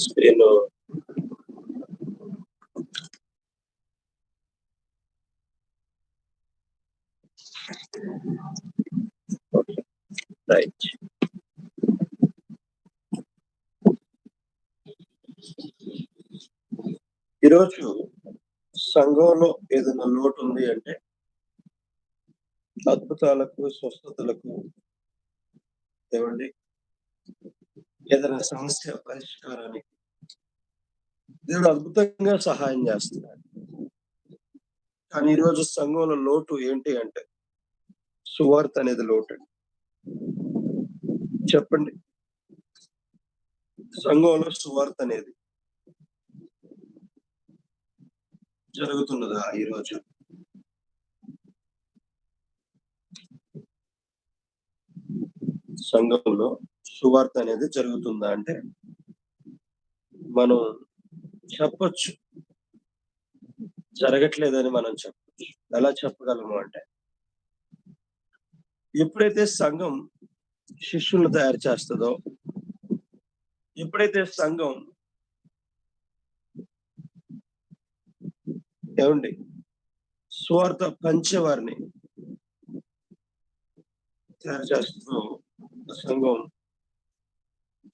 Screen right. ఈరోజు సంఘంలో ఏదైనా లోటు ఉంది అంటే అద్భుతాలకు, స్వస్థతలకు ఏవండి ఏదైనా సమస్య పరిష్కారానికి దేవుడు అద్భుతంగా సహాయం చేస్తున్నాడు. కానీ ఈరోజు సంఘంలో లోటు ఏంటి అంటే సువార్త అనేది లోటు. చెప్పండి, సంఘంలో సువార్త అనేది జరుగుతున్నదా ఈరోజు? సంఘంలో సువార్త అనేది జరుగుతుందా అంటే మనం చెప్పొచ్చు, జరగట్లేదని మనం చెప్పొచ్చు. ఎలా చెప్పగలము అంటే ఎప్పుడైతే సంఘం శిష్యులను తయారు చేస్తుందో, ఎప్పుడైతే సంఘం ఏమండి సువార్త పంచేవారిని తయారు చేస్తూ సంఘం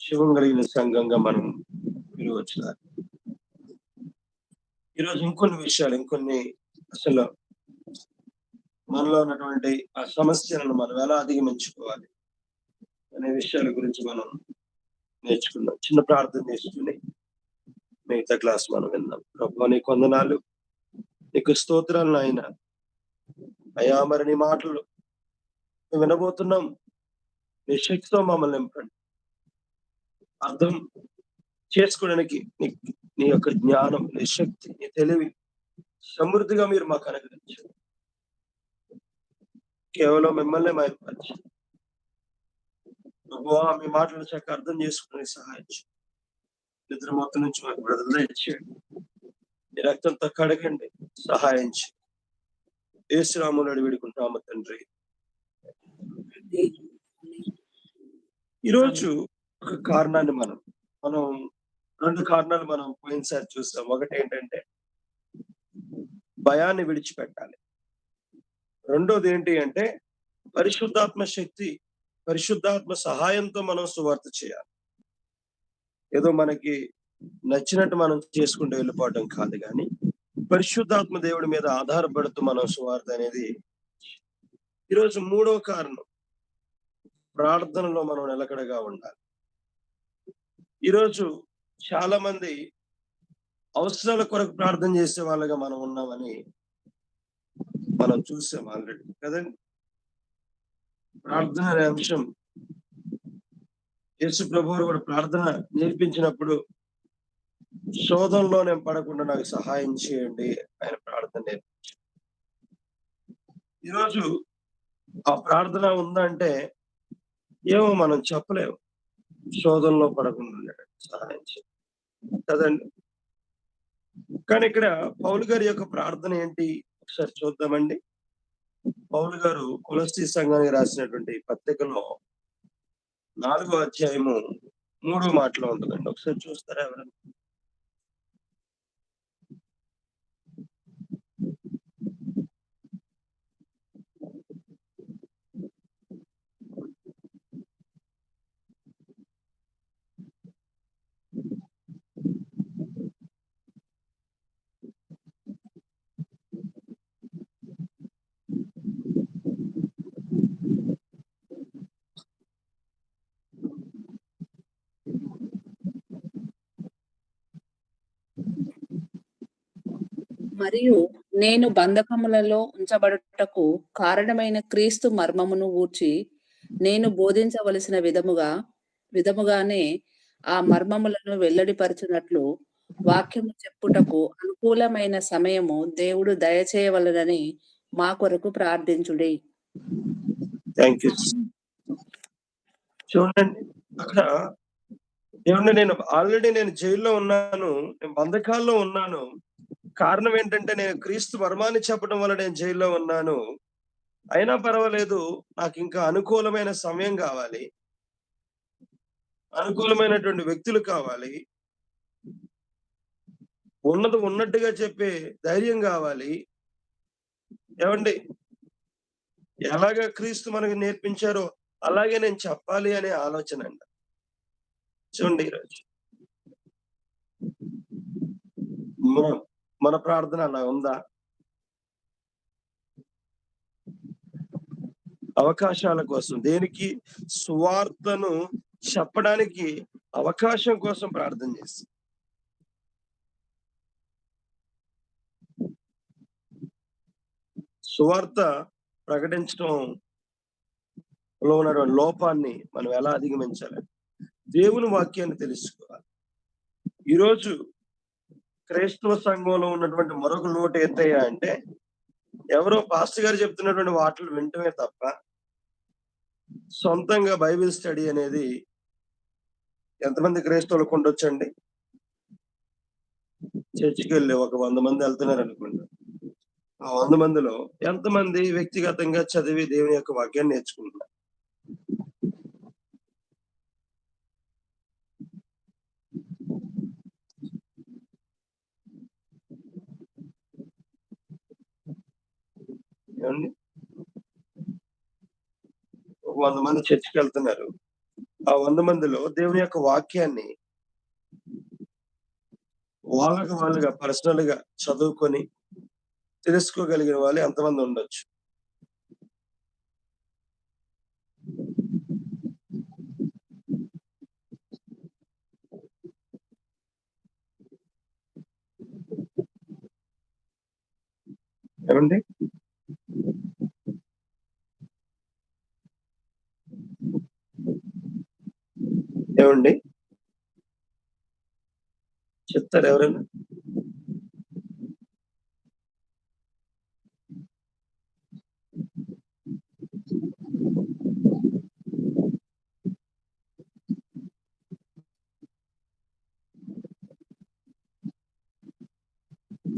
శివం కలిగిన సంఘంగా మనం పిలువచ్చు. ఈరోజు ఇంకొన్ని అసలు మనలో ఉన్నటువంటి ఆ సమస్యలను మనం ఎలా అధిగమించుకోవాలి అనే విషయాల గురించి మనం నేర్చుకుందాం. చిన్న ప్రార్థన చేసుకుని మిగతా క్లాస్ మనం విందాం. ప్రభువా నీ వందనాలు, నీకు స్తోత్రాలు నాయన. అయ్యా మరి నీ మాటలు వినబోతున్నాం. నీ శక్తితో మమ్మల్ని నింపండి. అర్థం చేసుకోవడానికి నీ యొక్క జ్ఞానం, నీ శక్తి, నీ తెలివి సమృద్ధిగా మీరు మాకు అనుగ్రహించండి. కేవలం మిమ్మల్ని మైపరిచి ప్రభువా మీ మాటలు చక్కగా అర్థం చేసుకునే సహాయం చేయండి. నిద్ర మొత్తం నుంచి మాకు విడుదల ఇచ్చేయండి. మీ రక్తంతో కడగండి, సహాయం చేయండి. యేసు నామములో వేడుకుంటాము తండ్రి. ఈరోజు ఒక కారణాన్ని మనం రెండు కారణాలు మనం పోయినసారి చూస్తాం. ఒకటి ఏంటంటే భయాన్ని విడిచిపెట్టాలి. రెండోది ఏంటి అంటే పరిశుద్ధాత్మ శక్తి, పరిశుద్ధాత్మ సహాయంతో మనం సువార్త చేయాలి. ఏదో మనకి నచ్చినట్టు మనం చేసుకుంటూ వెళ్ళిపోవటం కాదు, కానీ పరిశుద్ధాత్మ దేవుడి మీద ఆధారపడుతూ మనం సువార్త అనేది. ఈరోజు మూడో కారణం, ప్రార్థనలో మనం నిలకడగా ఉండాలి. ఈరోజు చాలా మంది అవసరాల కొరకు ప్రార్థన చేసే వాళ్ళగా మనం ఉన్నామని మనం చూసాం ఆల్రెడీ కదండి. ప్రార్థన అనే అంశం యేసు ప్రభువు కూడా ప్రార్థన నేర్పించినప్పుడు శోధనలో నేను పడకుండా నాకు సహాయం చేయండి ఆయన ప్రార్థన నేర్పించారు. ఈరోజు ఆ ప్రార్థన ఉందంటే ఏమో మనం చెప్పలేము. శోధనలో పడకుండా సహాయం చేయండి కదండి. కానీ ఇక్కడ పౌలు గారి యొక్క ప్రార్థన ఏంటి ఒకసారి చూద్దామండి. పౌలు గారు కొలస్సీ సంఘానికి రాసినటువంటి పత్రికలో 4వ అధ్యాయము 3వ మాటలో ఉంటుందండి. ఒకసారి చూస్తారా ఎవరైనా? మరియు నేను బంధకములలో ఉంచబడుటకు కారణమైన క్రీస్తు మర్మమును గూర్చి నేను బోధించవలసిన విధముగానే ఆ మర్మములను వెల్లడిపరచునట్లు వాక్యము చెప్పుటకు అనుకూలమైన సమయము దేవుడు దయచేయవలనని మా కొరకు ప్రార్థించుడి. Thank you. చూడండి, అక్కడ ఏమంటే నేను జైల్లో ఉన్నాను, నేను బంధకాల్లో ఉన్నాను. కారణం ఏంటంటే నేను క్రీస్తు మర్మాన్ని చెప్పడం వల్ల నేను జైల్లో ఉన్నాను. అయినా పర్వాలేదు, నాకు ఇంకా అనుకూలమైన సమయం కావాలి, అనుకూలమైనటువంటి వ్యక్తులు కావాలి. ఉన్నది ఉన్నట్టుగా చెప్పే ధైర్యం కావాలి. ఏవండి? ఎలాగా క్రీస్తు మనకు నేర్పించారో అలాగే నేను చెప్పాలి అనే ఆలోచన అండి. చూడండి ఈరోజు మన మన ప్రార్థన అలా ఉందా? అవకాశాల కోసం దేనికి? సువార్తను చెప్పడానికి అవకాశం కోసం ప్రార్థన చేసి సువార్త ప్రకటించడంలో ఉన్నటువంటి లోపాన్ని మనం ఎలా అధిగమించాలి? దేవుని వాక్యాన్ని తెలుసుకోవాలి. ఈరోజు క్రైస్తవ సంఘంలో ఉన్నటువంటి మరొక లోటు ఏంటయ్యా అంటే, ఎవరో పాస్టర్ గారు చెప్తున్నటువంటి మాటలు వింటమే తప్ప, సొంతంగా బైబిల్ స్టడీ అనేది ఎంతమంది క్రైస్తవులకు ఉండొచ్చండి? చర్చికి వెళ్ళి ఒక 100 మంది వెళ్తున్నారనుకోండి. ఆ 100 మందిలో ఎంతమంది వ్యక్తిగతంగా చదివి దేవుని యొక్క వాక్యాన్ని నేర్చుకుంటున్నారు? ఏవండి? ఒక 100 మంది చర్చికి వెళ్తున్నారు. ఆ 100 మందిలో దేవుని యొక్క వాక్యాన్ని వాళ్ళకి వాళ్ళుగా పర్సనల్‌గా చదువుకొని తెలుసుకోగలిగిన వాళ్ళు ఎంతమంది ఉండొచ్చు? ఏవండి? ఏవండి? చెప్తారా ఎవరైనా?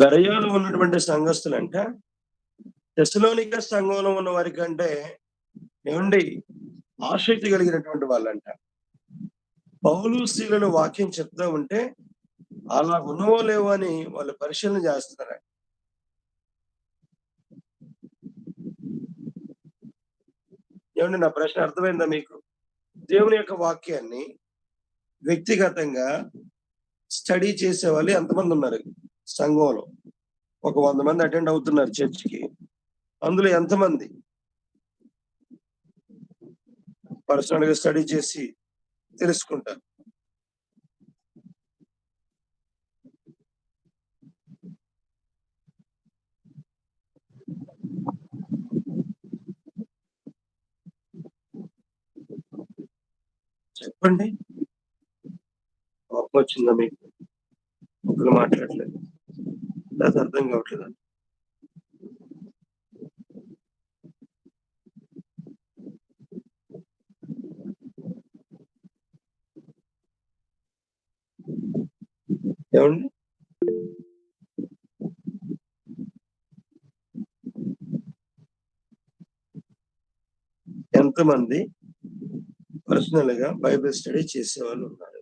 బెరయాలో ఉన్నటువంటి సంఘస్థులంట తెస్సలోనిక సంఘంలో ఉన్న వారి కంటే ఏవండి ఆసక్తి కలిగినటువంటి వాళ్ళంట. పౌలు, సీలలు వాక్యం చెప్తా ఉంటే అలా ఉన్నవో లేవో అని వాళ్ళు పరిశీలన చేస్తున్నారంట. ఏవండి నా ప్రశ్న అర్థమైందా మీకు? దేవుని యొక్క వాక్యాన్ని వ్యక్తిగతంగా స్టడీ చేసేవాళ్ళు ఎంతమంది ఉన్నారు సంఘంలో? ఒక 100 మంది అటెండ్ అవుతున్నారు చర్చికి. అందులో ఎంతమంది పర్సనల్‌గా స్టడీ చేసి తెలుసుకుంటారు? చెప్పండి. కోపం వచ్చిందా మీకు? ఒకళ్ళు మాట్లాడట్లేదు. లేదా అర్థం కావట్లేదా? ఏవండి? ఎంతమంది పర్సనల్‌గా బైబిల్ స్టడీ చేసేవాళ్ళు ఉన్నారు?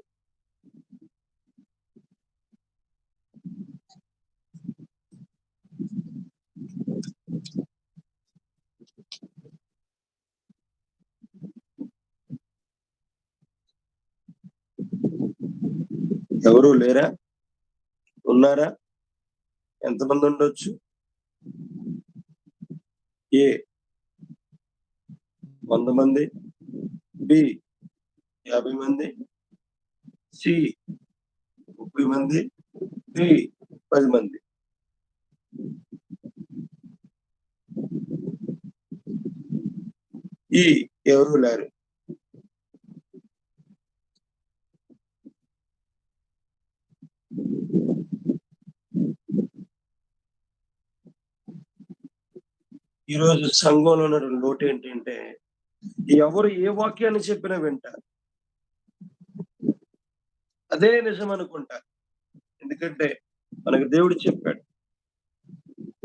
ఎవరు లేరా? ఉన్నారా? ఎంతమంది ఉండొచ్చు? ఏ 100 మంది, బి 50 మంది, సి 30 మంది, డి 10 మంది. ఈ ఎవరు లేరు. ఈరోజు సంఘంలో ఉన్నటువంటి లోటు ఏంటంటే ఎవరు ఏ వాక్యాన్ని చెప్పినా వింటారు. అదే నిజం అనుకుంటారు. ఎందుకంటే మనకు దేవుడు చెప్పాడు.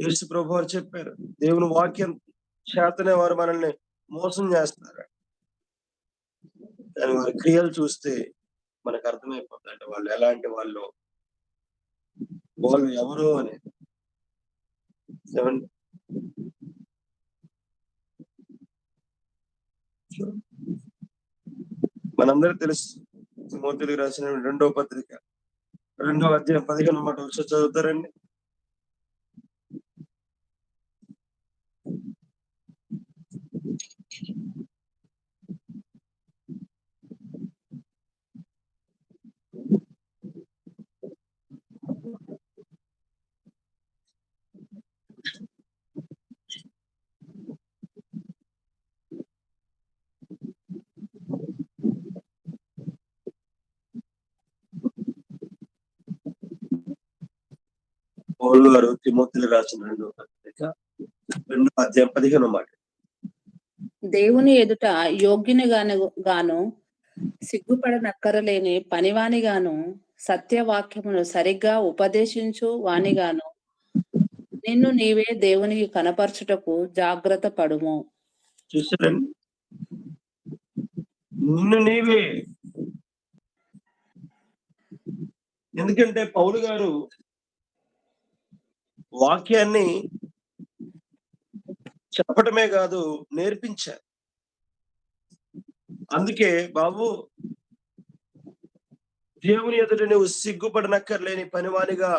యేసు ప్రభువారు చెప్పారు. దేవుని వాక్యం చేతనే వారు మనల్ని మోసం చేస్తారు. కానీ వారి క్రియలు చూస్తే మనకు అర్థమైపోతుందంట వాళ్ళు ఎలాంటి వాళ్ళో. వాళ్ళు ఎవరు అని. మనందరూ తెలుసు, తిమోతికి రాసిన 2వ పత్రిక 2వ అధ్యాయం 15వ మాట ఒకసారి చదువుతారండి. పౌలు గారు తిమోతికి రాసిన 2వ పత్రిక 2వ అధ్యాయం 15వ మాట. దేవుని ఎదుట యోగ్యుని గాను సిగ్గుపడనక్కరలేని పనివానిగాను సత్యవాక్యమును సరిగ్గా ఉపదేశించు వానిగాను నిన్ను నీవే దేవునికి కనపరచుటకు జాగ్రత్త పడుము. చూసారండి, నిన్ను నీవే. ఎందుకంటే పౌలు గారు వాక్యాన్ని చెప్పటమే కాదు, నేర్పించారు. అందుకే బాబు, దేవుని ఎదుట నువ్వు సిగ్గుపడనక్కర్లేని పనివానిగా,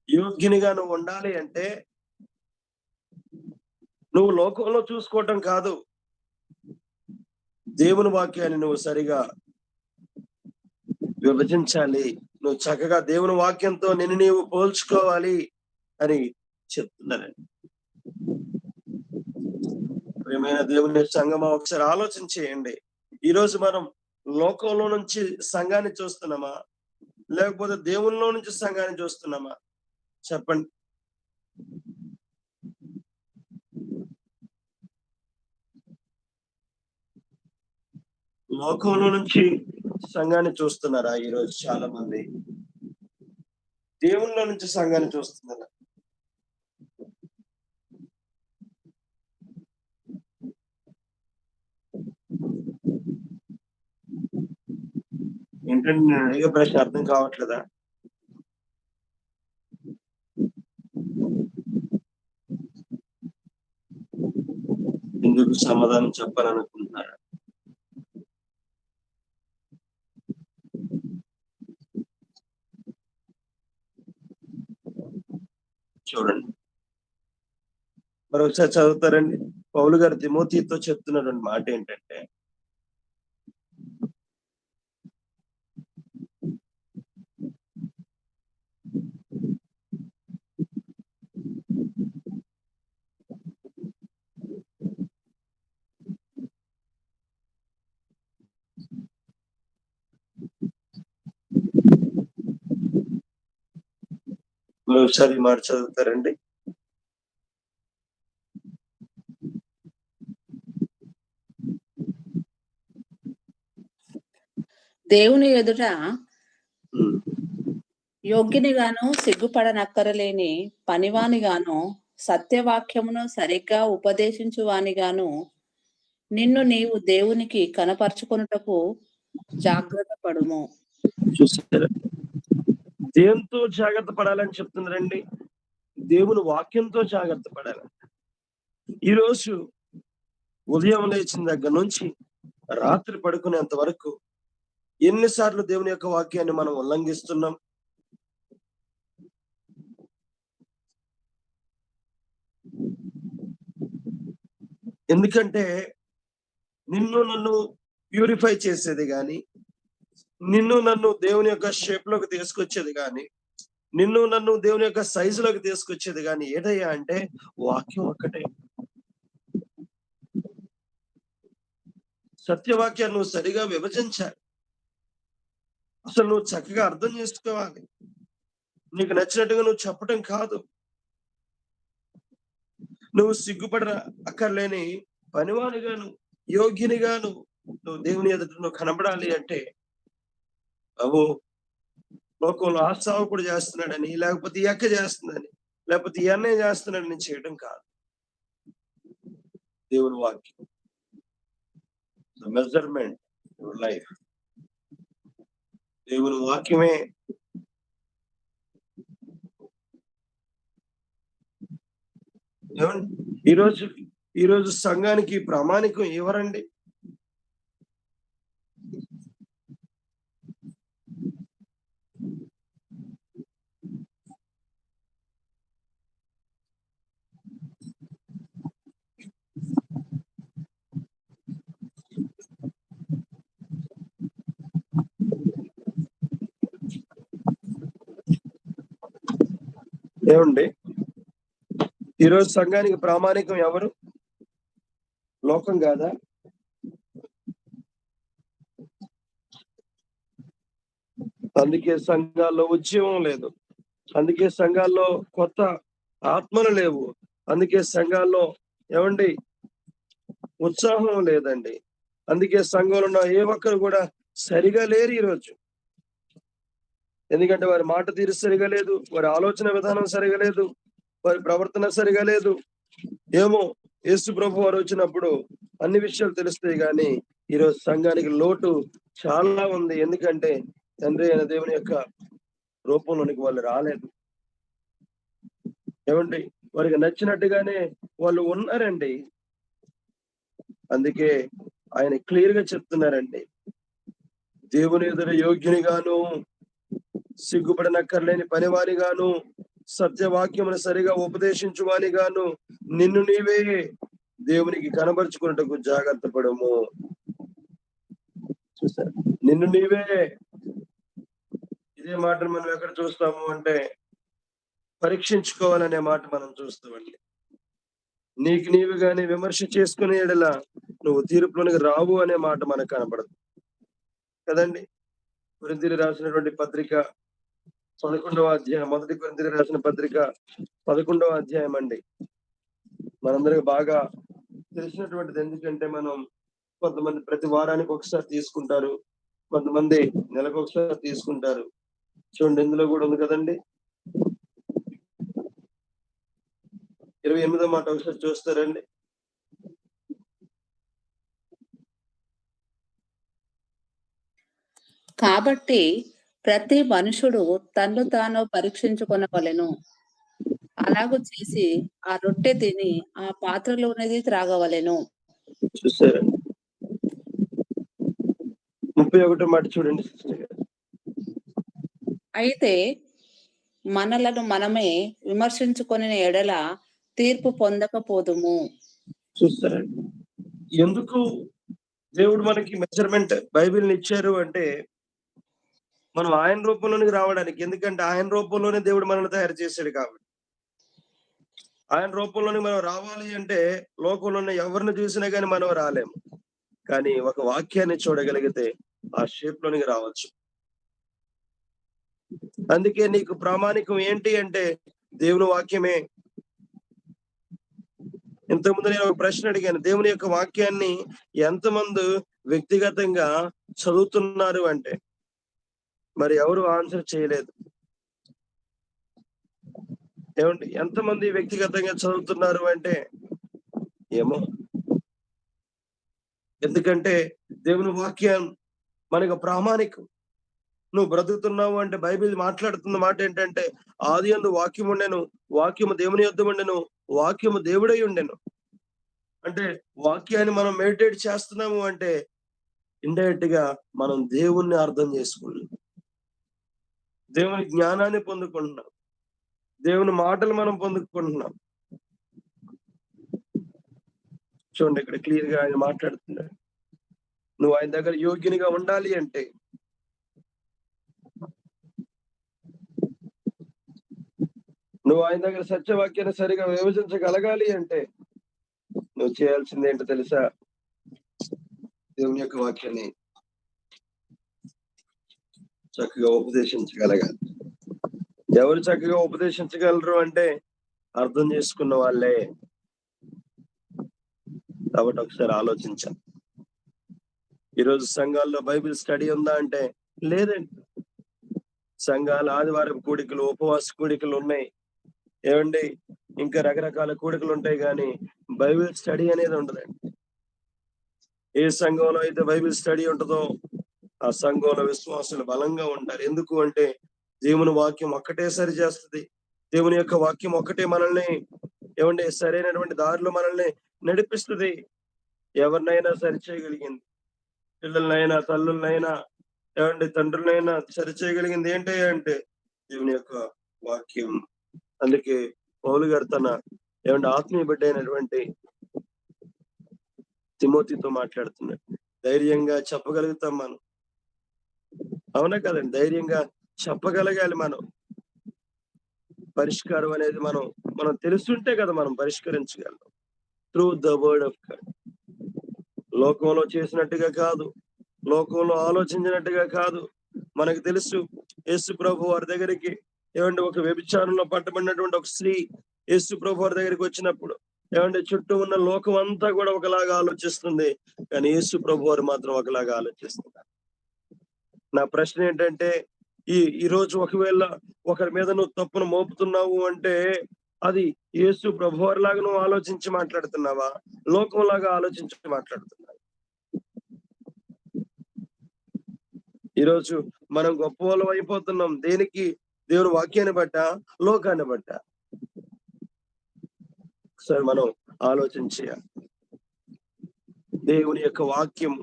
యోగ్యునిగా నువ్వు ఉండాలి అంటే నువ్వు లోకంలో చూసుకోవటం కాదు, దేవుని వాక్యాన్ని నువ్వు సరిగా విభజించాలి. నువ్వు చక్కగా దేవుని వాక్యంతో నిన్ను నీవు పోల్చుకోవాలి అని చెప్తున్నానండి. ప్రియమైన దేవుని సంగమా, ఒకసారి ఆలోచన చేయండి. ఈరోజు మనం లోకంలో నుంచి సంఘాన్ని చూస్తున్నామా, లేకపోతే దేవునిలో నుంచి సంఘాన్ని చూస్తున్నామా? చెప్పండి. లోకంలో నుంచి సంఘాన్ని చూస్తున్నారా ఈరోజు చాలా మంది? దేవునిలో నుంచి సంఘాన్ని చూస్తున్నారా? ఏంటంటే నేను అడిగే ప్రశ్న అర్థం కావట్లేదా? ఎందుకు సమాధానం చెప్పాలనుకుంటున్నారా? చూడండి, మరొకసారి చదువుతారండి. పౌలు గారు తిమోతితో చెప్తున్నటువంటి మాట ఏంటంటే, మరొకసారి ఈ మాట చదువుతారండి. దేవుని ఎదుట యోగ్యునిగాను సిగ్గుపడనక్కరలేని పనివానిగాను సత్యవాక్యమును సరిగ్గా ఉపదేశించు వానిగాను నిన్ను నీవు దేవునికి కనపరుచుకొనుటకు జాగ్రత్త పడుము. చూసారా, దేంతో జాగ్రత్త పడాలని చెప్తున్నారండి? దేవుని వాక్యంతో జాగ్రత్త పడాలి. ఈరోజు ఉదయం లేచిన దగ్గర నుంచి రాత్రి పడుకునేంత వరకు ఎన్నిసార్లు దేవుని యొక్క వాక్యాన్ని మనం ఉల్లంఘిస్తున్నాం? ఎందుకంటే నిన్ను నన్ను ప్యూరిఫై చేసేది గాని, నిన్ను నన్ను దేవుని యొక్క షేప్ లోకి తీసుకొచ్చేది గాని, నిన్ను నన్ను దేవుని యొక్క సైజులోకి తీసుకొచ్చేది గాని ఏదయ్యా అంటే వాక్యం ఒక్కటే. సత్యవాక్యాన్ని నువ్వు సరిగా విభజించాలి. అసలు నువ్వు చక్కగా అర్థం చేసుకోవాలి. నీకు నచ్చినట్టుగా నువ్వు చెప్పటం కాదు. నువ్వు సిగ్గుపడ అక్కర్లేని పనివానిగాను, యోగ్యునిగాను నువ్వు దేవుని ఎదుట నువ్వు కనబడాలి అంటే, బాబు, లోకంలో ఆ సావుకుడు చేస్తున్నాడని, లేకపోతే ఈ అక్క చేస్తుందని, లేకపోతే ఈ అన్నయ్య చేస్తున్నాడని చేయడం కాదు. దేవుని వాక్యం మెజర్మెంట్ యువర్ లైఫ్. దేవుని వాక్యమే ఏమండి? ఈరోజు ఈరోజు సంఘానికి ప్రామాణికం ఎవరండి? ఏమండి? ఈరోజు సంఘానికి ప్రామాణికం ఎవరు? లోకం కాదా? అందుకే సంఘాల్లో ఉద్యమం లేదు. అందుకే సంఘాల్లో కొత్త ఆత్మలు లేవు. అందుకే సంఘాల్లో ఏమండి ఉత్సాహం లేదండి. అందుకే సంఘంలో ఉన్న ఏ ఒక్కరు కూడా సరిగా లేరు ఈరోజు. ఎందుకంటే వారి మాట తీరు సరిగా లేదు, వారి ఆలోచన విధానం సరిగా లేదు, వారి ప్రవర్తన సరిగా లేదు. ఏమో యేసు ప్రభు వారు వచ్చినప్పుడు అన్ని విషయాలు తెలుస్తాయి కానీ ఈరోజు సంఘానికి లోటు చాలా ఉంది. ఎందుకంటే తండ్రి అయిన దేవుని యొక్క రూపంలోనికి వాళ్ళు రాలేదు. ఏమండి? వారికి నచ్చినట్టుగానే వాళ్ళు ఉన్నారండి. అందుకే ఆయన క్లియర్ గా చెప్తున్నారండి, దేవుని ఎదుట యోగ్యునిగాను, సిగ్గుపడనక్కర్లేని పనివానిగాను, సత్యవాక్యమును సరిగా ఉపదేశించువానిగాను నిన్ను నీవే దేవునికి కనబరుచుకున్నటకు జాగ్రత్త పడము. చూసారు, నిన్ను నీవే. ఇదే మాటను మనం ఎక్కడ చూస్తాము అంటే పరీక్షించుకోవాలనే మాట మనం చూస్తామండి. నీకు నీవుగానే విమర్శ చేసుకునే ఎడల నువ్వు తీర్పులోనికి రావు అనే మాట మనకు కనపడదు కదండి. కొరింథీయులు రాసినటువంటి పత్రిక 11వ అధ్యాయం, మొదటి కొరింథీయులు రాసిన పత్రిక 11వ అధ్యాయం అండి. మనందరికి బాగా తెలిసినటువంటిది. ఎందుకంటే మనం కొంతమంది ప్రతి వారానికి ఒకసారి తీసుకుంటారు, కొంతమంది నెలకు ఒకసారి తీసుకుంటారు. చూడండి, ఇందులో కూడా ఉంది కదండి. 28వ మాట ఒకసారి చూస్తారండి. కాబట్టి ప్రతి మనుషుడు తన్ను తాను పరీక్షించుకొనవలెను. అలాగు చేసి ఆ రొట్టె తిని ఆ పాత్రలోనిది త్రాగవలెను. చూసారండి, 31వ మాట చూడండి సిస్టర్ గారు. అయితే మనలను మనమే విమర్శించుకొనిన ఎడల తీర్పు పొందకపోదుము. చూస్తారండి, ఎందుకు దేవుడు మనకి మెజర్మెంట్ బైబిల్ని ఇచ్చారు అంటే మనం ఆయన రూపంలోనికి రావడానికి. ఎందుకంటే ఆయన రూపంలోనే దేవుడు మనల్ని తయారు చేశాడు కాబట్టి. ఆయన రూపంలోని మనం రావాలి అంటే లోకంలో ఉన్న ఎవరిని చూసినా కానీ మనం రాలేము. కానీ ఒక వాక్యాన్ని చూడగలిగితే ఆ షేప్ లోనికి రావచ్చు. అందుకే నీకు ప్రామాణికం ఏంటి అంటే దేవుని వాక్యమే. ఇంతకుముందు నేను ఒక ప్రశ్న అడిగాను, దేవుని యొక్క వాక్యాన్ని ఎంతమంది వ్యక్తిగతంగా చదువుతున్నారు అంటే మరి ఎవరు ఆన్సర్ చేయలేదు. ఏమండి, ఎంతమంది వ్యక్తిగతంగా చదువుతున్నారు అంటే ఏమో. ఎందుకంటే దేవుని వాక్యం మనకు ప్రామాణికం. నువ్వు బ్రతుకుతున్నావు అంటే బైబిల్ మాట్లాడుతున్న మాట ఏంటంటే ఆది యందు వాక్యం ఉండెను, వాక్యము దేవుని యొద్ద ఉండెను, వాక్యము దేవుడై ఉండెను. అంటే వాక్యాన్ని మనం మెడిటేట్ చేస్తున్నాము అంటే ఇండైరెక్ట్ గా మనం దేవుణ్ణి అర్థం చేసుకుంటున్నాం, దేవుని జ్ఞానాన్ని పొందుకుంటున్నాం, దేవుని మాటలు మనం పొందుకుంటున్నాం. చూడండి, ఇక్కడ క్లియర్ గా ఆయన మాట్లాడుతున్నాడు. నువ్వు ఆయన దగ్గర యోగ్యునిగా ఉండాలి అంటే నువ్వు ఆయన దగ్గర సత్యవాక్యాన్ని సరిగా విభజించగలగాలి అంటే నువ్వు చేయాల్సింది ఏంటో తెలుసా? దేవుని యొక్క వాక్యాన్ని చక్కగా ఉపదేశించగలగాలి. ఎవరు చక్కగా ఉపదేశించగలరు అంటే అర్థం చేసుకున్న వాళ్ళే. కాబట్టి ఒకసారి ఆలోచించాలి. ఈరోజు సంఘాల్లో బైబిల్ స్టడీ ఉందా అంటే లేదండి. సంఘాలు ఆదివారం కూడికలు, ఉపవాస కూడికలు ఉన్నాయి. ఏమండి, ఇంకా రకరకాల కూడికలు ఉంటాయి కానీ బైబిల్ స్టడీ అనేది ఉండదండి. ఏ సంఘంలో అయితే బైబిల్ స్టడీ ఉంటుందో ఆ సంఘంలో విశ్వాసులు బలంగా ఉంటారు. ఎందుకు అంటే దేవుని వాక్యం ఒక్కటే సరి చేస్తుంది. దేవుని యొక్క వాక్యం ఒక్కటే మనల్ని ఏమంటే సరైనటువంటి దారిలో మనల్ని నడిపిస్తుంది. ఎవరినైనా సరిచేయగలిగింది. పిల్లలనైనా, తల్లులనైనా, ఏమంటే తండ్రులనైనా సరిచేయగలిగింది ఏంటి అంటే దేవుని యొక్క వాక్యం. అందుకే పౌలు గారు తన ఆత్మీయ బిడ్డ అయినటువంటి తిమోతితో మాట్లాడుతున్నాడు. ధైర్యంగా చెప్పగలుగుతాం మనం. అవునా కదండి? ధైర్యంగా చెప్పగలగాలి మనం. పరిష్కారం అనేది మనం తెలుసుంటే కదా మనం పరిష్కరించగలం. Through the word of God. లోకంలో చేసినట్టుగా కాదు, లోకంలో ఆలోచించినట్టుగా కాదు. మనకు తెలుసు యేసు ప్రభు వారి దగ్గరికి ఒక వ్యభిచారంలో పట్టబడినటువంటి ఒక స్త్రీ యేసు ప్రభు వారి దగ్గరికి వచ్చినప్పుడు చుట్టూ ఉన్న లోకం అంతా కూడా ఒకలాగా ఆలోచిస్తుంది, కానీ యేసు ప్రభు వారు మాత్రం ఒకలాగా ఆలోచిస్తున్నారు. నా ప్రశ్న ఏంటంటే ఈ రోజు ఒకవేళ ఒకరి మీద నువ్వు తప్పును మోపుతున్నావు అంటే అది యేసు ప్రభు వారిలాగా నువ్వు ఆలోచించి మాట్లాడుతున్నావా, లోకంలాగా ఆలోచించి మాట్లాడుతున్నావా? ఈరోజు మనం గొప్ప వాళ్ళం అయిపోతున్నాం. దేనికి? దేవుని వాక్యాన్ని బట్ట, లోకాన్ని బట్ట? సరే, మనం ఆలోచించాలి. దేవుని యొక్క వాక్యం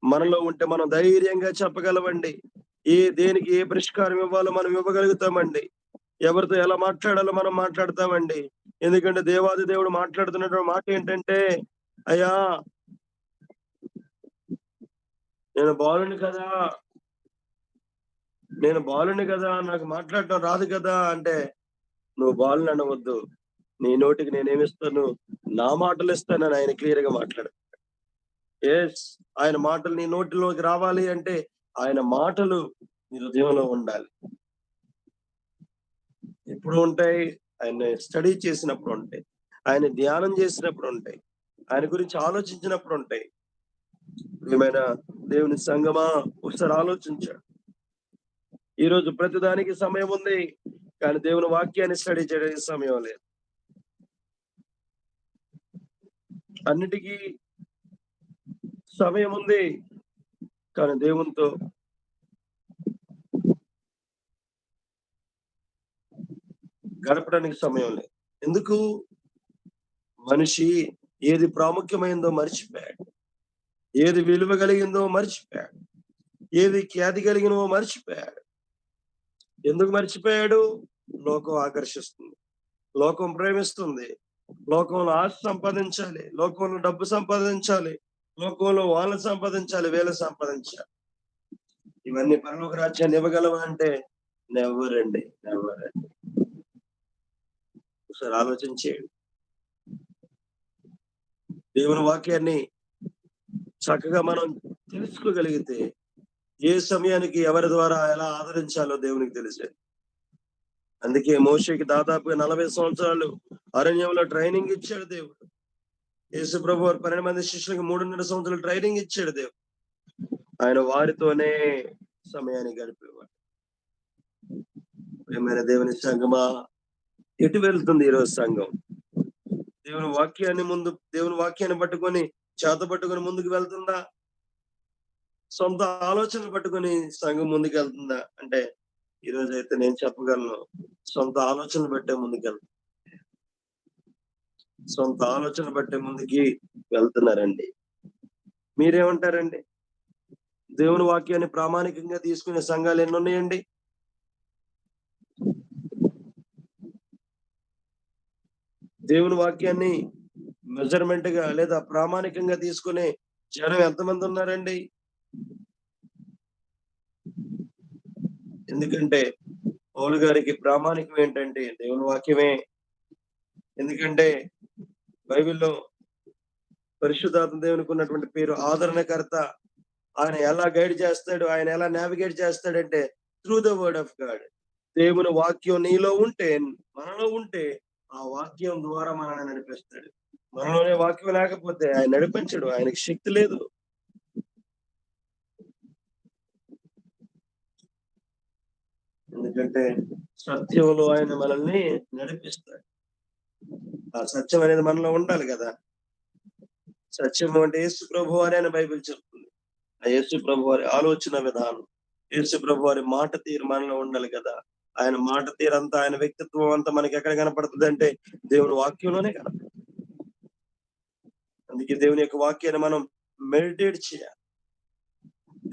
మనలో ఉంటే మనం ధైర్యంగా చెప్పగలమండి. దేనికి ఏ పరిష్కారం ఇవ్వాలో మనం ఇవ్వగలుగుతామండి. ఎవరితో ఎలా మాట్లాడాలో మనం మాట్లాడతామండి. ఎందుకంటే దేవాది దేవుడు మాట్లాడుతున్నటువంటి మాట ఏంటంటే, అయ్యా నేను బాలుని కదా, నాకు మాట్లాడటం రాదు కదా అంటే, నువ్వు బాలుని అనవద్దు. నీ నోటికి నేనేమిస్తాను? నా మాటలు ఇస్తానని ఆయన క్లియర్ గా మాట్లాడు. ఆయన మాటలు నీ నోటిలోకి రావాలి అంటే ఆయన మాటలు నీ హృదయంలో ఉండాలి. ఎప్పుడు ఉంటాయి? ఆయన స్టడీ చేసినప్పుడు ఉంటాయి, ఆయన ధ్యానం చేసినప్పుడు ఉంటాయి, ఆయన గురించి ఆలోచించినప్పుడు ఉంటాయి. ఏమైనా దేవుని సంగమా, ఒకసారి ఆలోచించాడు. ఈరోజు ప్రతిదానికి సమయం ఉంది, కానీ దేవుని వాక్యాన్ని స్టడీ చేయడానికి సమయం లేదు. అన్నిటికీ సమయం ఉంది, కానీ దేవునితో గడపడానికి సమయం లేదు. ఎందుకు? మనిషి ఏది ప్రాముఖ్యమైందో మర్చిపోయాడు, ఏది విలువ కలిగిందో మర్చిపోయాడు, ఏది ఖ్యాతి కలిగినో మర్చిపోయాడు. ఎందుకు మర్చిపోయాడు? లోకం ఆకర్షిస్తుంది, లోకం ప్రేమిస్తుంది, లోకంలో ఆశ సంపాదించాలి, లోకంలో డబ్బు సంపాదించాలి, లోకంలో వాళ్ళని సంపాదించాలి, వీళ్ళని సంపాదించాలి. ఇవన్నీ పరలోక రాజ్యాన్ని ఇవ్వగలవా అంటే నెవ్వరండి. ఒకసారి ఆలోచించేయండి. దేవుని వాక్యాన్ని చక్కగా మనం తెలుసుకోగలిగితే ఏ సమయానికి ఎవరి ద్వారా ఎలా ఆదరించాలో దేవునికి తెలిసేది. అందుకే మోషేకి దాదాపుగా 40 సంవత్సరాలు అరణ్యంలో ట్రైనింగ్ ఇచ్చాడు దేవుడు. యేసు ప్రభు 12 మంది శిష్యులకు 3.5 సంవత్సరాలు ట్రైనింగ్ ఇచ్చాడు దేవుడు. ఆయన వారితోనే సమయాన్ని గడిపేవాడు. ఏమైనా దేవుని సంఘమా, ఎటు వెళ్తుంది ఈరోజు సంఘం? దేవుని వాక్యాన్ని పట్టుకొని చేతపట్టుకొని ముందుకు వెళ్తుందా? సొంత ఆలోచనలు పట్టుకొని సంఘం ముందుకు వెళ్తుందా అంటే ఈ రోజు అయితే నేను చెప్పగలను, సొంత ఆలోచనలు బట్టే ముందుకెళ్తాను. సొంత ఆలోచన బట్టే ముందుకి వెళ్తున్నారండి. మీరేమంటారండి? దేవుని వాక్యాన్ని ప్రామాణికంగా తీసుకునే సంఘాలు ఎన్ని ఉన్నాయండి? దేవుని వాక్యాన్ని మెజర్మెంట్ గా లేదా ప్రామాణికంగా తీసుకునే జనం ఎంతమంది ఉన్నారండి? ఎందుకంటే పౌలు గారికి ప్రామాణికం ఏంటంటే దేవుని వాక్యమే. ఎందుకంటే బైబిల్లో పరిశుద్ధాత్మ దేవునికి ఉన్నటువంటి పేరు ఆదరణకర్త. ఆయన ఎలా గైడ్ చేస్తాడు, ఆయన ఎలా నావిగేట్ చేస్తాడంటే through the word of God. దేవుని వాక్యం నీలో ఉంటే, మనలో ఉంటే ఆ వాక్యం ద్వారా మనల్ని నడిపిస్తాడు. మనలోనే వాక్యం లేకపోతే ఆయన నడిపించడు, ఆయనకి శక్తి లేదు. ఎందుకంటే సత్యంలో ఆయన మనల్ని నడిపిస్తాడు. ఆ సత్యం అనేది మనలో ఉండాలి కదా. సత్యం అంటే యేసు ప్రభు వారి అని బైబిల్ చెప్తుంది. ఆ యేసు ప్రభు వారి ఆలోచన విధానం, యేసు ప్రభు వారి మాట తీరు మనలో ఉండాలి కదా. ఆయన మాట తీరంతా, ఆయన వ్యక్తిత్వం అంతా మనకి ఎక్కడ కనపడుతుంది అంటే దేవుని వాక్యంలోనే కనపడుతుంది. అందుకే దేవుని యొక్క వాక్యాన్ని మనం మెడిటేట్ చేయాలి.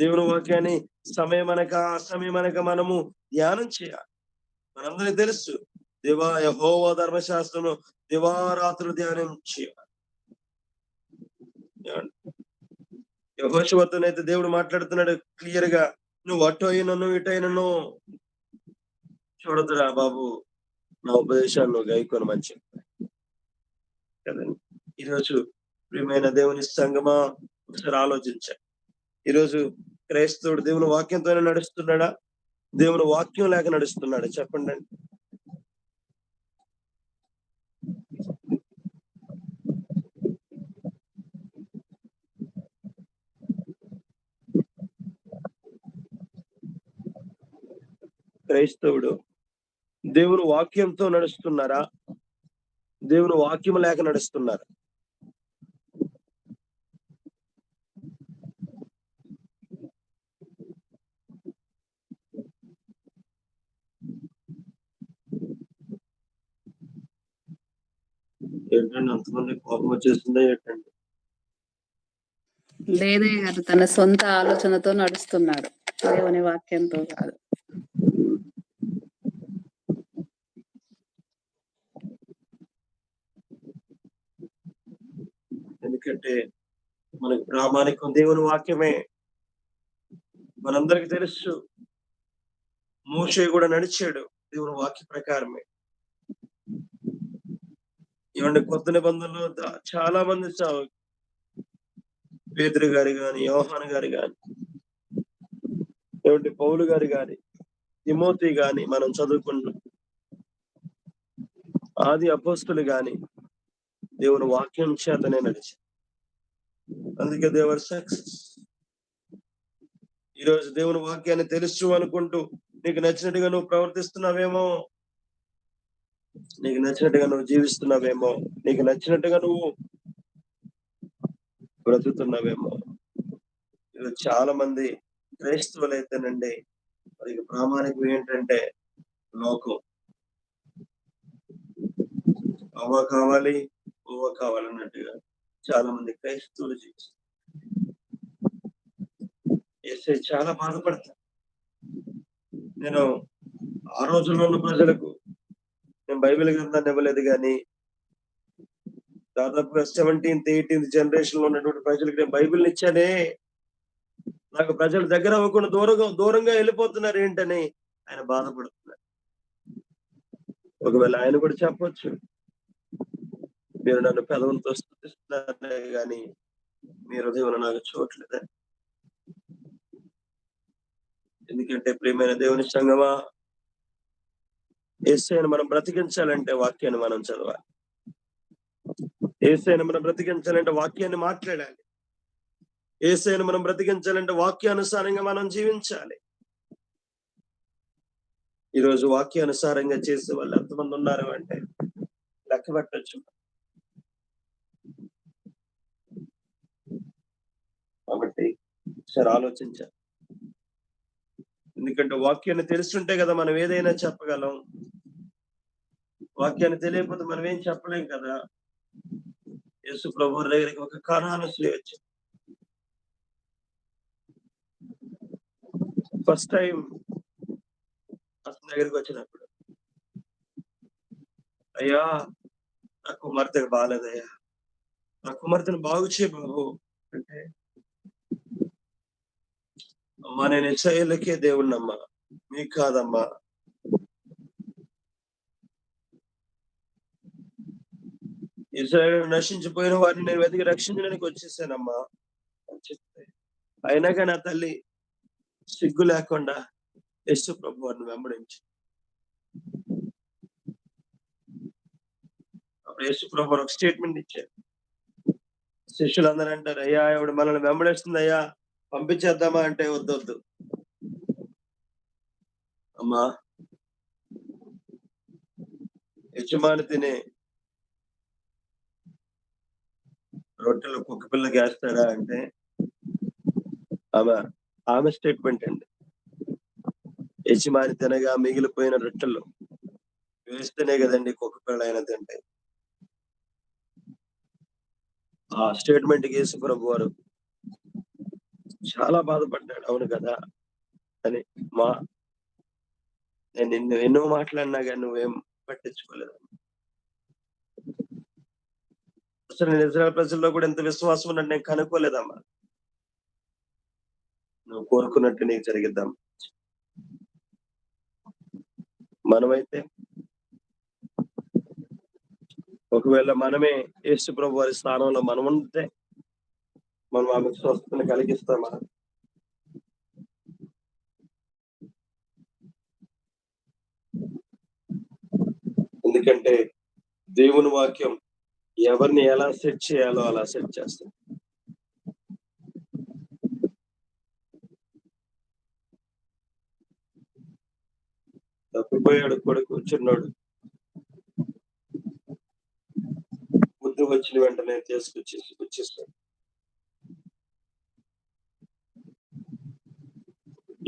దేవుని వాక్యాన్ని సమయమనక అసమయమనక మనము ధ్యానం చేయాలి. మనందరికీ తెలుసు యెహోవా ధర్మశాస్త్రంలో దివారాత్రులు ధ్యానం చేయాలి. యెహోషువతోనైతే దేవుడు మాట్లాడుతున్నాడు క్లియర్ గా, నువ్వు అటు అయినను ఇటు అయినను చూడదురా బాబు, నా ఉపదేశాలు నువ్వు గైకొనమని చెప్పాడు కదండి. ఈరోజు ప్రియమైన దేవుని సంగమా, ఒకసారి ఆలోచించాలి. ఈరోజు క్రైస్తవుడు దేవుని వాక్యంతోనే నడుస్తున్నాడా, దేవుని వాక్యం లేక నడుస్తున్నాడా? చెప్పండి. క్రైస్తవుడు దేవుని వాక్యంతో నడుస్తున్నారా, దేవుని వాక్యం లేక నడుస్తున్నారా? ఏంటండి అంతమంది కోపం వచ్చేసిందా ఏంటండి? లేదే గారు, తన సొంత ఆలోచనతో నడుస్తున్నాడు, దేవుని వాక్యంతో కాదు. ఎందుకంటే మనకి ప్రామాణికం దేవుని వాక్యమే. మనందరికి తెలుసు, మోషే కూడా నడిచాడు దేవుని వాక్య ప్రకారమే. ఏమంటే కొత్త నిబంధనలో చాలా మంది పేతురు గారు గాని, యోహాను గారు గాని, ఏమంటే పౌలు గారు గాని, తిమోతి గాని మనం చదువుకుంటున్నాం. ఆది అపోస్తులు గాని దేవుని వాక్యం చేతనే నడిచారు. అందుకే దేవర్ సక్సెస్. ఈరోజు దేవుని వాక్యాన్ని తెలుసు అనుకుంటూ నీకు నచ్చినట్టుగా నువ్వు ప్రవర్తిస్తున్నావేమో, నీకు నచ్చినట్టుగా నువ్వు జీవిస్తున్నావేమో, నీకు నచ్చినట్టుగా నువ్వు బ్రతుకుతున్నావేమో. ఈరోజు చాలా మంది క్రైస్తవులు అయితేనండి, వారికి ప్రామాణికం ఏంటంటే లోకం. అవ్వ కావాలి, పువ్వ కావాలన్నట్టుగా చాలా మంది క్రైస్తవులు జీవిస్తారు. యేసయ్య చాలా బాధపడతారు. నేను ఆ రోజుల్లో ఉన్న ప్రజలకు నేను బైబిల్ గ్రంథాన్ని ఇవ్వలేదు కానీ, దాదాపుగా 17th 18th జనరేషన్ లో ఉన్నటువంటి ప్రజలకు నేను బైబిల్ని ఇచ్చానే, నాకు ప్రజలు దగ్గర అవ్వకుండా దూరంగా వెళ్ళిపోతున్నారు ఏంటని ఆయన బాధపడుతున్నారు. ఒకవేళ ఆయన కూడా చెప్పొచ్చు, మీరు నన్ను పెదవులతో స్తుతిస్తున్నారే గాని మీ హృదయంలో నాకు చూడట్లేదని. ఎందుకంటే ప్రియమైన దేవుని సంగమా, యేసయ్యను మనం బ్రతికించాలంటే వాక్యాన్ని మనం చదవాలి. యేసయ్యను మనం బ్రతికించాలంటే వాక్యాన్ని మాట్లాడాలి. యేసయ్యను మనం బ్రతికించాలంటే వాక్యానుసారంగా మనం జీవించాలి. ఈరోజు వాక్యానుసారంగా చేసే వాళ్ళు ఎంతమంది ఉన్నారు అంటే లెక్క పెట్టచ్చు. కాబట్టి సరే ఆలోచించాలి. ఎందుకంటే వాక్యాన్ని తెలుసుంటే కదా మనం ఏదైనా చెప్పగలం. వాక్యాన్ని తెలియకపోతే మనం ఏం చెప్పలేం కదా. యేసు ప్రభువు దగ్గరికి ఒక కానాను స్త్రీ వచ్చింది. ఫస్ట్ టైం అతని దగ్గరికి వచ్చినప్పుడు, అయ్యా నా కుమార్తెకు బాగాలేదయ్యా, నా కుమార్తెను బాగు చేయ బాబు అంటే, అమ్మా నేను ఇశ్రాయేలుకే దేవుణ్ణమ్మా, మీకు కాదమ్మా. ఇశ్రాయేలు నశించిపోయిన వారిని నేను వెతికి రక్షించడానికి వచ్చేసానమ్మా అని చెప్తే, అయినా కానీ ఆ తల్లి సిగ్గు లేకుండా యేసు ప్రభు వారిని వెంబడించి, అప్పుడు యేసు ప్రభు ఒక స్టేట్మెంట్ ఇచ్చారు. శిష్యులందరూ అంటారు, అయ్యా ఆవిడ మనల్ని వెంబడిస్తుంది అయ్యా, పంపించేద్దామా అంటే వద్దొద్దు అమ్మా, యజమాని తినే రొట్టెలు కుక్క పిల్లకి వేస్తాడా అంటే ఆమె స్టేట్మెంట్ అండి, యజమాని తినగా మిగిలిపోయిన రొట్టెలు వేస్తేనే కదండి కుక్క పిల్ల అయినా తింటాయి. ఆ స్టేట్మెంట్ కి యేసు ప్రభు వారు చాలా బాధపడ్డాడు. అవును కదా అని. మా నేను నిన్ను ఎన్నో మాట్లాడినా కానీ నువ్వేం పట్టించుకోలేదు. అసలు నేను ఇజ్రాయెల్ ప్రజల్లో కూడా ఎంత విశ్వాసం ఉన్నట్టు నేను కనుక్కోలేదమ్మా. నువ్వు కోరుకున్నట్టు నీకు జరిగిద్దాం. మనమైతే ఒకవేళ మనమే యేసు ప్రభు వారి స్థానంలో మనం ఉంటే మనం ఆమెకు స్వస్థతను కలిగిస్తామా? ఎందుకంటే దేవుని వాక్యం ఎవరిని ఎలా సెట్ చేయాలో అలా సెట్ చేస్తుంది. తప్పిపోయాడు కొడుకు చిన్నోడు. బుద్ధి వచ్చిన వెంటనే వచ్చేస్తాడు.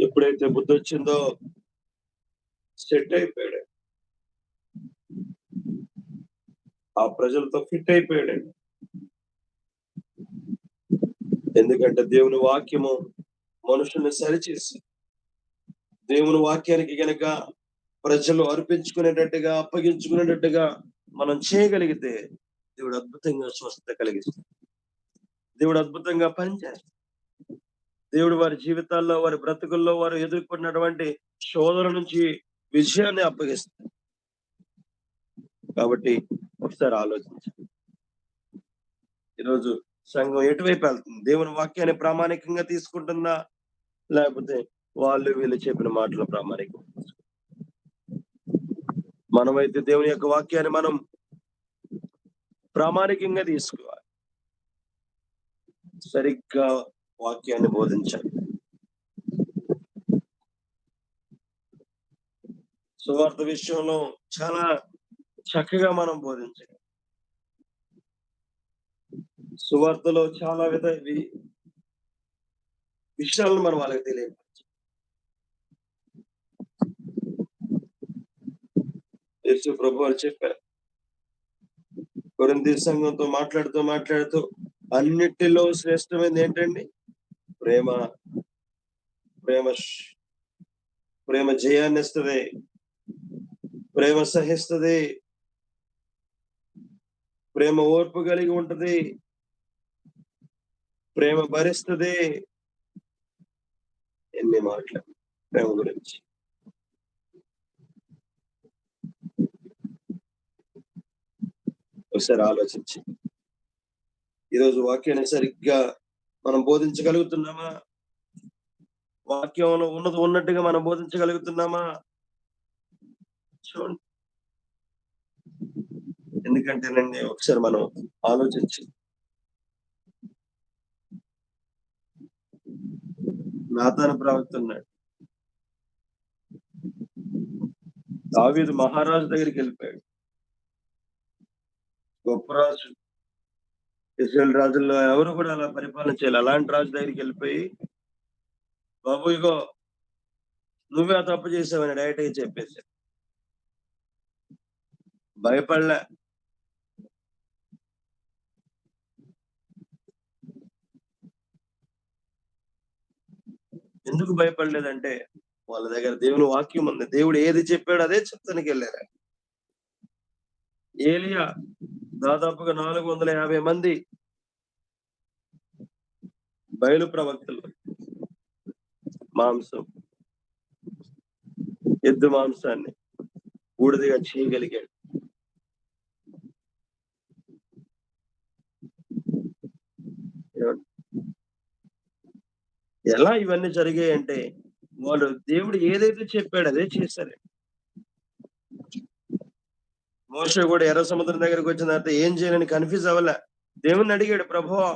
ఎప్పుడైతే బుద్ధి వచ్చిందో సెట్ అయిపోయాడు. ఆ ప్రజలతో ఫిట్ అయిపోయాడు. ఎందుకంటే దేవుని వాక్యము మనుషుల్ని సరిచేసి దేవుని వాక్యానికి గనక ప్రజలు అర్పించుకునేటట్టుగా అప్పగించుకునేటట్టుగా మనం చేయగలిగితే దేవుడు అద్భుతంగా స్వస్థత కలిగిస్తాడు. దేవుడు అద్భుతంగా పనిచేస్తాడు. దేవుడు వారి జీవితాల్లో వారి బ్రతుకుల్లో వారు ఎదుర్కొన్నటువంటి శోధన నుంచి విజయాన్ని అప్పగిస్తాడు. కాబట్టి ఒకసారి ఆలోచించండి. ఈరోజు సంఘం ఎటువైపు వెళ్తుంది? దేవుని వాక్యాన్ని ప్రామాణికంగా తీసుకుంటుందా, లేకపోతే వాళ్ళు వీళ్ళు చెప్పిన మాటలు ప్రామాణికం? మనమైతే దేవుని యొక్క వాక్యాన్ని మనం ప్రామాణికంగా తీసుకోవాలి. సరిగ్గా వాక్యాన్ని బోధించాలి. సువార్త విషయంలో చాలా చక్కగా మనం బోధించాలి. సువార్తలో చాలా విషయాలను మనం వాళ్ళకి తెలియపరచాలి. యేసు ప్రభు వారు చెప్పారు, కొరింథీ సంఘంతో మాట్లాడుతూ అన్నిటిలో శ్రేష్టమైనది ఏంటండి? ప్రేమ. ప్రేమ జయాన్ని ఇస్తుంది, ప్రేమ సహిస్తుంది, ప్రేమ ఓర్పు కలిగి ఉంటది, ప్రేమ భరిస్తుంది. ఎన్ని మాటలు ప్రేమ గురించి. ఒకసారి ఆలోచించి ఈరోజు వాక్యాన్ని సరిగ్గా మనం బోధించగలుగుతున్నామా? వాక్యంలో ఉన్నది ఉన్నట్టుగా మనం బోధించగలుగుతున్నామా? చూడండి. ఎందుకంటేనండి ఒకసారి మనం ఆలోచించి నాతాను ప్రవక్త ఉన్నాడు. దావీదు మహారాజు దగ్గరికి వెళ్ళిపోయాడు. గొప్ప రాజు. ఇశ్రాయేల్ రాజుల్లో ఎవరు కూడా అలా పరిపాలన చేయాలి. అలాంటి రాజు దగ్గరికి వెళ్ళిపోయి, బాబు ఇగో నువ్వే ఆ తప్పు చేసావని డైరెక్ట్ గా చెప్పేసి భయపడలే. ఎందుకు భయపడలేదంటే వాళ్ళ దగ్గర దేవుని వాక్యం ఉంది. దేవుడు ఏది చెప్పాడు అదే చెప్తానికి వెళ్ళారు. ఏలియా దాదాపుగా 450 మంది బయలు ప్రవక్తలు మాంసం, ఎద్దు మాంసాన్ని బూడిదగా చేయగలిగాడు. ఎలా ఇవన్నీ జరిగాయి అంటే వాళ్ళు దేవుడు ఏదైతే చెప్పాడు అదే చేశారు. మోషే కూడా ఎర్ర సముద్రం దగ్గరకు వచ్చిన తర్వాత ఏం చేయాలని కన్ఫ్యూజ్ అవ్వలే. దేవుణ్ణి అడిగాడు, ప్రభువా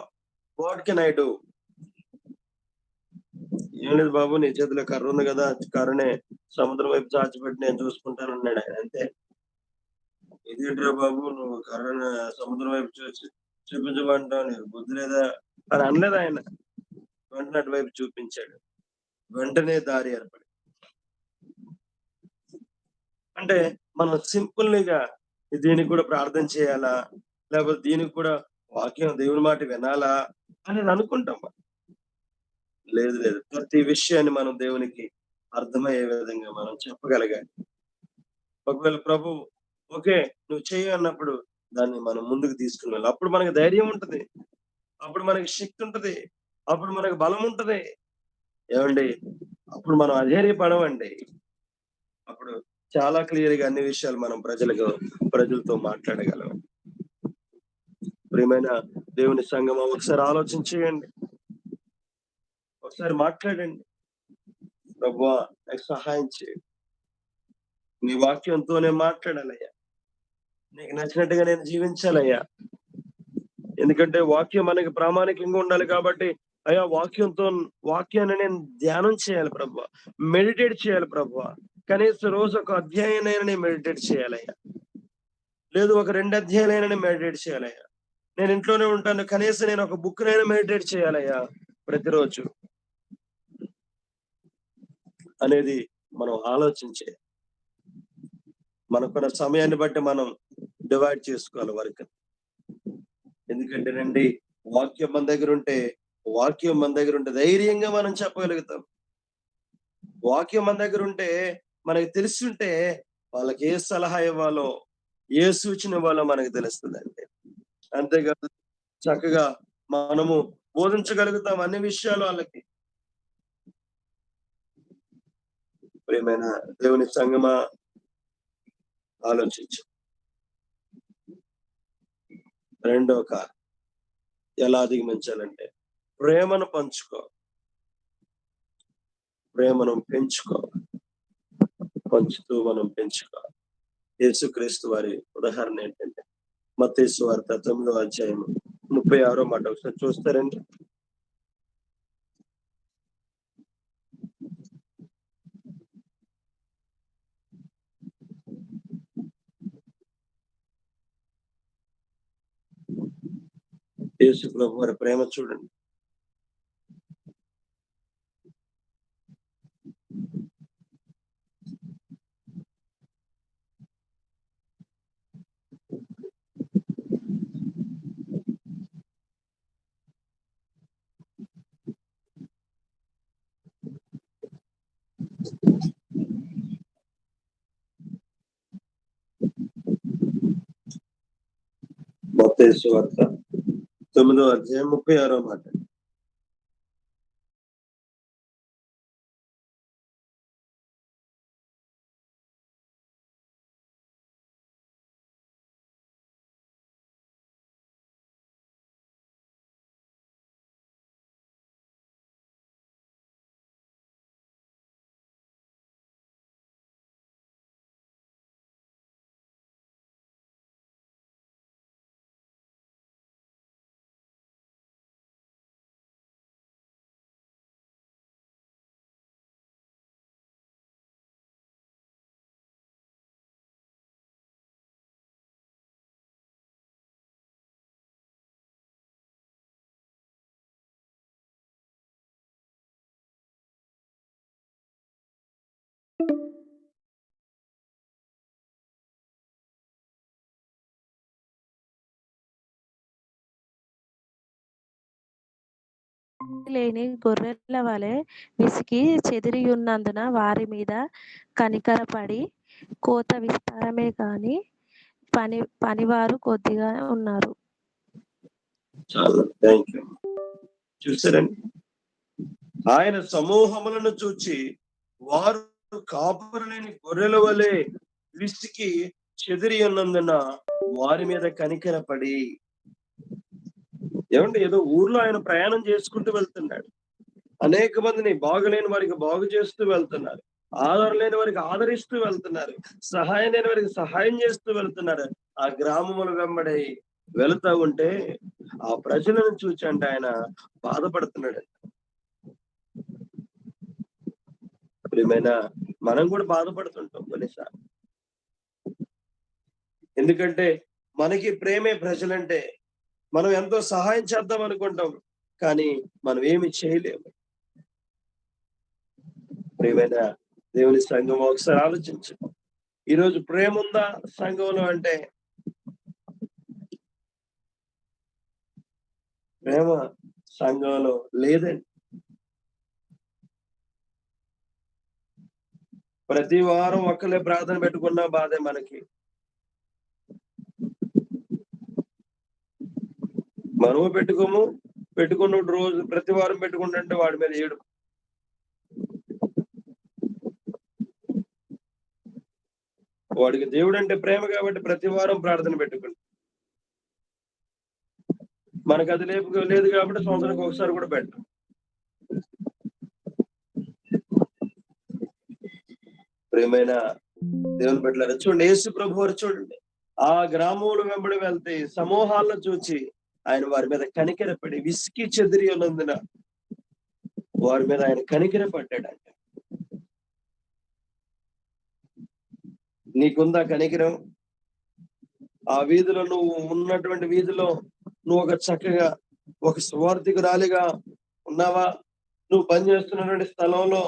వాట్ కెన్ ఐ డూ? ఏం లేదు బాబు, నీ చేతిలో కర్ర ఉంది కదా, కర్రనే సముద్రం వైపు చాచిపెట్టి నేను చూసుకుంటాను అన్నాడు ఆయన. అంతే. ఇదేంట్రా బాబు, నువ్వు కర్రను సముద్రం వైపు చూపించమంటావు, నీకు బుద్ధి లేదా అని అనలేదు ఆయన. వెంటనే అటువైపు చూపించాడు. వెంటనే దారి ఏర్పడి అంటే మనం సింపుల్‌గా దీనికి కూడా ప్రార్థన చేయాలా? లేకపోతే దీనికి కూడా వాక్యం దేవుని మాట వినాలా? అనేది అనుకుంటాం మనం. లేదు లేదు. ప్రతి విషయాన్ని మనం దేవునికి అర్థమయ్యే విధంగా మనం చెప్పగలగాలి. ఒకవేళ ప్రభు ఓకే. నువ్వు చెయ్యి అన్నప్పుడు దాన్ని మనం ముందుకు తీసుకొని వెళ్ళాలి. అప్పుడు మనకు ధైర్యం ఉంటది. అప్పుడు మనకి శక్తి ఉంటది. అప్పుడు మనకు బలం ఉంటది. ఏవండి? అప్పుడు మనం అధైర్యపడమండి. అప్పుడు చాలా క్లియర్‌గా అన్ని విషయాలు మనం ప్రజలతో మాట్లాడగలం. ప్రియమైన దేవుని సంగమా ఒకసారి ఆలోచన చేయండి. ఒకసారి మాట్లాడండి. ప్రభువా నాకు సహాయం చేయి. నీ వాక్యంతో నేను మాట్లాడాలయ్యా. నీకు నచ్చినట్టుగా నేను జీవించాలయ్యా. ఎందుకంటే వాక్యం మనకి ప్రామాణికంగా ఉండాలి కాబట్టి, అయ్యా వాక్యాన్ని నేను ధ్యానం చేయాలి ప్రభువా. మెడిటేట్ చేయాలి ప్రభువా. కనీసం రోజు ఒక అధ్యాయాన్నైనా నేను మెడిటేట్ చేయాలయ్యా. లేదు ఒక 2 అధ్యాయాలైనా నేను మెడిటేట్ చేయాలయ్యా. నేను ఇంట్లోనే ఉంటాను. కనీసం నేను ఒక బుక్‌నైనా మెడిటేట్ చేయాలయ్యా ప్రతిరోజు అనేది మనం ఆలోచించే. మనకున్న సమయాన్ని బట్టి మనం డివైడ్ చేసుకోవాలి వర్క్. ఎందుకంటేనండి వాక్యం మన దగ్గరుంటే ధైర్యంగా మనం చెప్పగలుగుతాం. వాక్యం మన దగ్గరుంటే మనకు తెలిసుంటే వాళ్ళకి ఏ సలహా ఇవ్వాలో, ఏ సూచన ఇవ్వాలో మనకు తెలుస్తదండి. అంతేకాదు చక్కగా మనము బోధించగలుగుతాం అన్ని విషయాలు ఆళ్ళకి. ప్రియమైన దేవుని సంగమా ఆలోచించు. రెండో కారణం ఎలా అధిగమించాలంటే ప్రేమను పంచుకో. ప్రేమను పెంచుకో. పంచుతూ మనం పెంచుకోవాలి. యేసుక్రీస్తు వారి ఉదాహరణ ఏంటంటే మత్తయి సువార్త 9వ అధ్యాయం 36వ మాట ఒకసారి చూస్తారండి? యేసు ప్రభు వారి ప్రేమ చూడండి. మత్తయి సువార్త 9వ అధ్యాయం 36వ మాట. లేని గొర్రెల వలె విసికి చెదిరియున్నందున వారి మీద కనికరపడి కోత విస్తారమే గాని పనివారు కొద్దిగా ఉన్నారు. చాలా థాంక్యూ. చూసారండి? ఆయన సమూహములను చూచి వారు కాపరి లేని గొర్రెల వలె విసికి చెదిరి ఉన్నందున వారి మీద కనికరపడి ఏమంటే ఏదో ఊర్లో ఆయన ప్రయాణం చేసుకుంటూ వెళ్తున్నాడు. అనేక మందిని బాగులేని వారికి బాగు చేస్తూ వెళ్తున్నారు. ఆదరణ లేని వారికి ఆదరిస్తూ వెళ్తున్నారు. సహాయం లేని వారికి సహాయం చేస్తూ వెళ్తున్నారు. ఆ గ్రామముల వెంబడి వెళుతా ఉంటే ఆ ప్రజలను చూచి అంటే ఆయన బాధపడుతున్నాడు. ప్రియమైన మనం కూడా బాధపడుతుంటాం కొన్నిసార్లు. ఎందుకంటే మనకి ప్రేమే ప్రజలంటే మనం ఎంతో సహాయం చేద్దాం అనుకుంటాం. కానీ మనం ఏమి చేయలేము. ప్రియమైన దేవుని సంఘం ఒకసారి ఆలోచించు. ఈరోజు ప్రేమ ఉందా సంఘంలో అంటే ప్రేమ సంఘంలో లేదండి. ప్రతి వారం ఒక్కలే ప్రార్థన పెట్టుకున్నా బాధే మనకి. మనము పెట్టుకున్న రోజు ప్రతి వారం పెట్టుకుంటుంటే వాడి మీద ఏడు. వాడికి దేవుడు అంటే ప్రేమ కాబట్టి ప్రతి వారం ప్రార్థన పెట్టుకుంటాం. మనకు అది లేదు కాబట్టి సంవత్సరానికి ఒకసారి కూడా పెట్టం. ప్రేమైన దేవుని బిడ్డలారా, చూడండి యేసు ప్రభు వారు చూడండి, ఆ గ్రామంలో వెంబడి వెళ్తే సమూహాలను చూచి ఆయన వారి మీద కనికరపడి విసికి చెదిరి ఉన్నందున వారి మీద ఆయన కనికరపడ్డాడంట. నీకుందా కనికరం? ఆ వీధిలో నువ్వు ఉన్నటువంటి వీధిలో నువ్వు ఒక చక్కగా ఒక సువార్థికురాలిగా ఉన్నావా? నువ్వు పనిచేస్తున్నటువంటి స్థలంలో,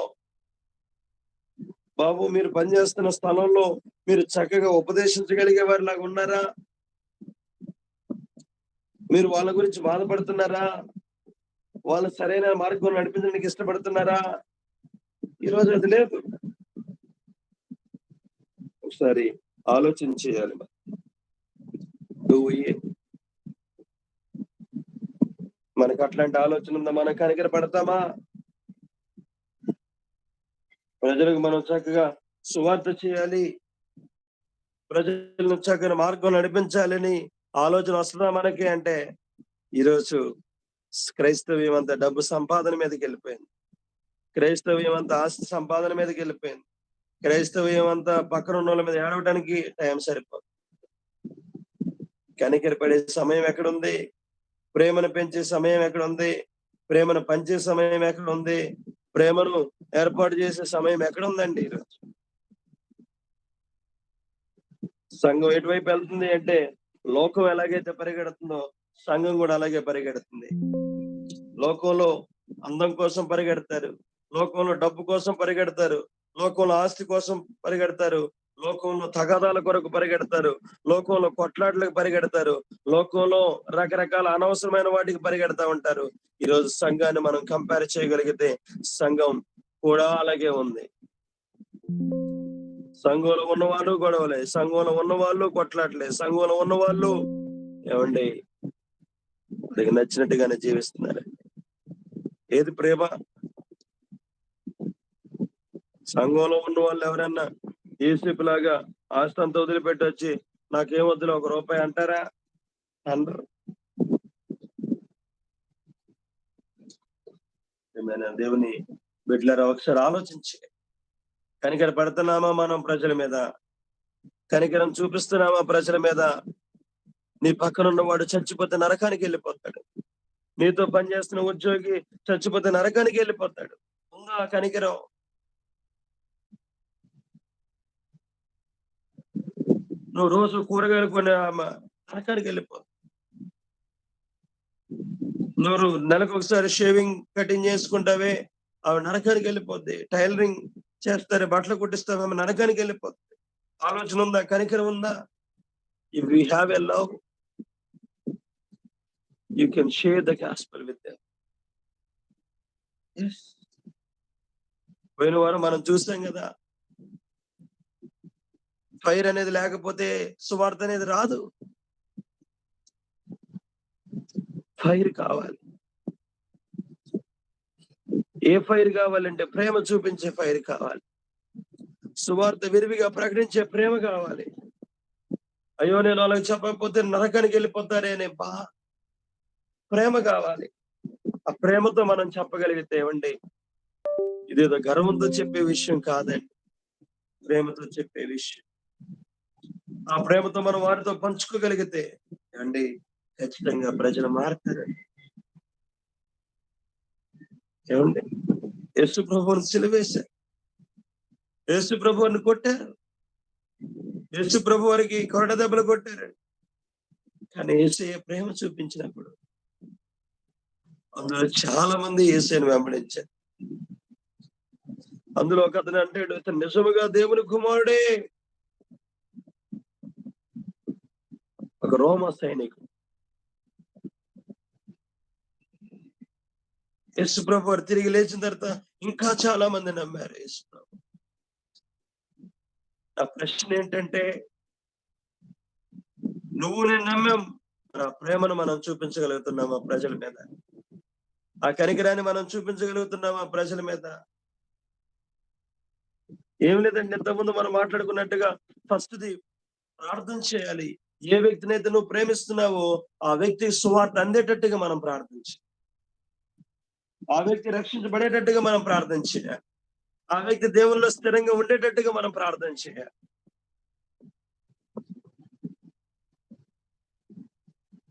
బాబు మీరు పనిచేస్తున్న స్థలంలో మీరు చక్కగా ఉపదేశించగలిగే వారిలాగా ఉన్నారా? మీరు వాళ్ళ గురించి బాధపడుతున్నారా? వాళ్ళ సరైన మార్గం నడిపించడానికి ఇష్టపడుతున్నారా? ఈరోజు అది లేదు. ఒకసారి ఆలోచన చేయాలి. మనకు అట్లాంటి ఆలోచన ఉందా? మనం కనికరపడతామా? ప్రజలకు మనం చక్కగా సువార్త చేయాలి, ప్రజలను చక్కని మార్గం నడిపించాలని ఆలోచన వస్తుందా మనకి అంటే ఈరోజు క్రైస్తవ్యం అంతా డబ్బు సంపాదన మీదకి వెళ్ళిపోయింది. క్రైస్తవ్యం అంతా ఆస్తి సంపాదన మీదకి వెళ్ళిపోయింది. క్రైస్తవ్యం అంతా పక్కన ఉన్న వాళ్ళ మీద ఏడవడానికి టైం సరిపోదు. కనికరపడే సమయం ఎక్కడుంది? ప్రేమను పెంచే సమయం ఎక్కడుంది? ప్రేమను పంచే సమయం ఎక్కడుంది? ప్రేమను ఏర్పాటు చేసే సమయం ఎక్కడుందండి ఈరోజు? సంఘం ఎటువైపు వెళ్తుంది అంటే లోకం ఎలాగైతే పరిగెడుతుందో సంఘం కూడా అలాగే పరిగెడుతుంది. లోకంలో అందం కోసం పరిగెడతారు, లోకంలో డబ్బు కోసం పరిగెడతారు, లోకంలో ఆస్తి కోసం పరిగెడతారు, లోకంలో తగాదాల కొరకు పరిగెడతారు, లోకంలో కొట్లాట్లకు పరిగెడతారు, లోకంలో రకరకాల అనవసరమైన వాటికి పరిగెడతా ఉంటారు. ఈరోజు సంఘాన్ని మనం కంపేర్ చేయగలిగితే సంఘం కూడా అలాగే ఉంది. సంఘంలో ఉన్నవాళ్ళు గొడవలే, సంఘంలో ఉన్నవాళ్ళు కొట్లాట్లే, సంఘంలో ఉన్నవాళ్ళు ఏమండి వాడికి నచ్చినట్టుగానే జీవిస్తున్నారు. ఏది ప్రేమ? సంఘంలో ఉన్న వాళ్ళు ఎవరన్నా ఏసేపు లాగా ఆస్తి అంతా వదిలిపెట్టి వచ్చి నాకేం వద్దులే ₹1 అంటారా? అనరు. ఏమైనా దేవుని బిడ్డలారా, ఒకసారి ఆలోచించి కనికర పడుతున్నామా మనం ప్రజల మీద? కనికరం చూపిస్తున్నామా ప్రజల మీద? నీ పక్కన ఉన్నవాడు చచ్చిపోతే నరకానికి వెళ్ళిపోతాడు. నీతో పనిచేస్తున్న ఉద్యోగి చచ్చిపోతే నరకానికి వెళ్ళిపోతాడు. ఉందా కనికరం? నువ్వు రోజు కూరగాయలు కొని నరకానికి వెళ్ళిపోతావు. నువ్వు నెలకు ఒకసారి షేవింగ్ కటింగ్ చేసుకుంటావే, ఆమె నరకానికి వెళ్ళిపోద్ది. టైలరింగ్ చేస్తారు, బట్టలు కుట్టిస్తావు, ఆమె నరకానికి వెళ్ళిపోద్ది. ఆలోచన ఉందా? కనికరం ఉందా? If you have a love, you can share the gospel with them. Yes. పోయిన వారం మనం చూసాం కదా, ఫైర్ అనేది లేకపోతే సువార్త అనేది రాదు. ఫైర్ కావాలి. ఏ ఫైర్ కావాలంటే ప్రేమ చూపించే ఫైర్ కావాలి. సువార్త విరివిగా ప్రకటించే ప్రేమ కావాలి. అయ్యో నేను వాళ్ళకి చెప్పకపోతే నరకానికి వెళ్ళిపోతారే అనే ప్రేమ కావాలి. ఆ ప్రేమతో మనం చెప్పగలిగితే ఏమండి, ఇదేదో గర్వంతో చెప్పే విషయం కాదండి, ప్రేమతో చెప్పే విషయం. ఆ ప్రేమతో మనం వారితో పంచుకోగలిగితే ఏమండి ఖచ్చితంగా ప్రజలు మారుతారండి. ఏమండి, యేసు ప్రభువుని సిలువేశారు, యేసు ప్రభువుని కొట్టారు, యేసు ప్రభు వారికి కొరడ దెబ్బలు కొట్టారు. కానీ యేసయ్య ప్రేమ చూపించినప్పుడు అందులో చాలా మంది యేసయ్యను వెంబడించారు. అందులో ఒక అతను అంటాడు, ఇతను నిజముగా దేవుని కుమారుడే, రోమ సైనికుడు. యేసు ప్రభు వారు తిరిగి లేచిన తర్వాత ఇంకా చాలా మంది నమ్మారు యేసు ప్రభు. నా ప్రశ్న ఏంటంటే, నువ్వు నేను నమ్మాం, ఆ ప్రేమను మనం చూపించగలుగుతున్నామా ప్రజల మీద? ఆ కనికరాన్ని మనం చూపించగలుగుతున్నామా ప్రజల మీద? ఏం లేదండి, ఇంతకుముందు మనం మాట్లాడుకున్నట్టుగా ఫస్ట్ది ప్రార్థన చేయాలి. ఏ వ్యక్తినైతే నువ్వు ప్రేమిస్తున్నావో ఆ వ్యక్తి సువార్త అందేటట్టుగా మనం ప్రార్థించాలి. ఆ వ్యక్తి రక్షించబడేటట్టుగా మనం ప్రార్థన చేయాలి. ఆ వ్యక్తి దేవుల్లో స్థిరంగా ఉండేటట్టుగా మనం ప్రార్థన చేయాలి.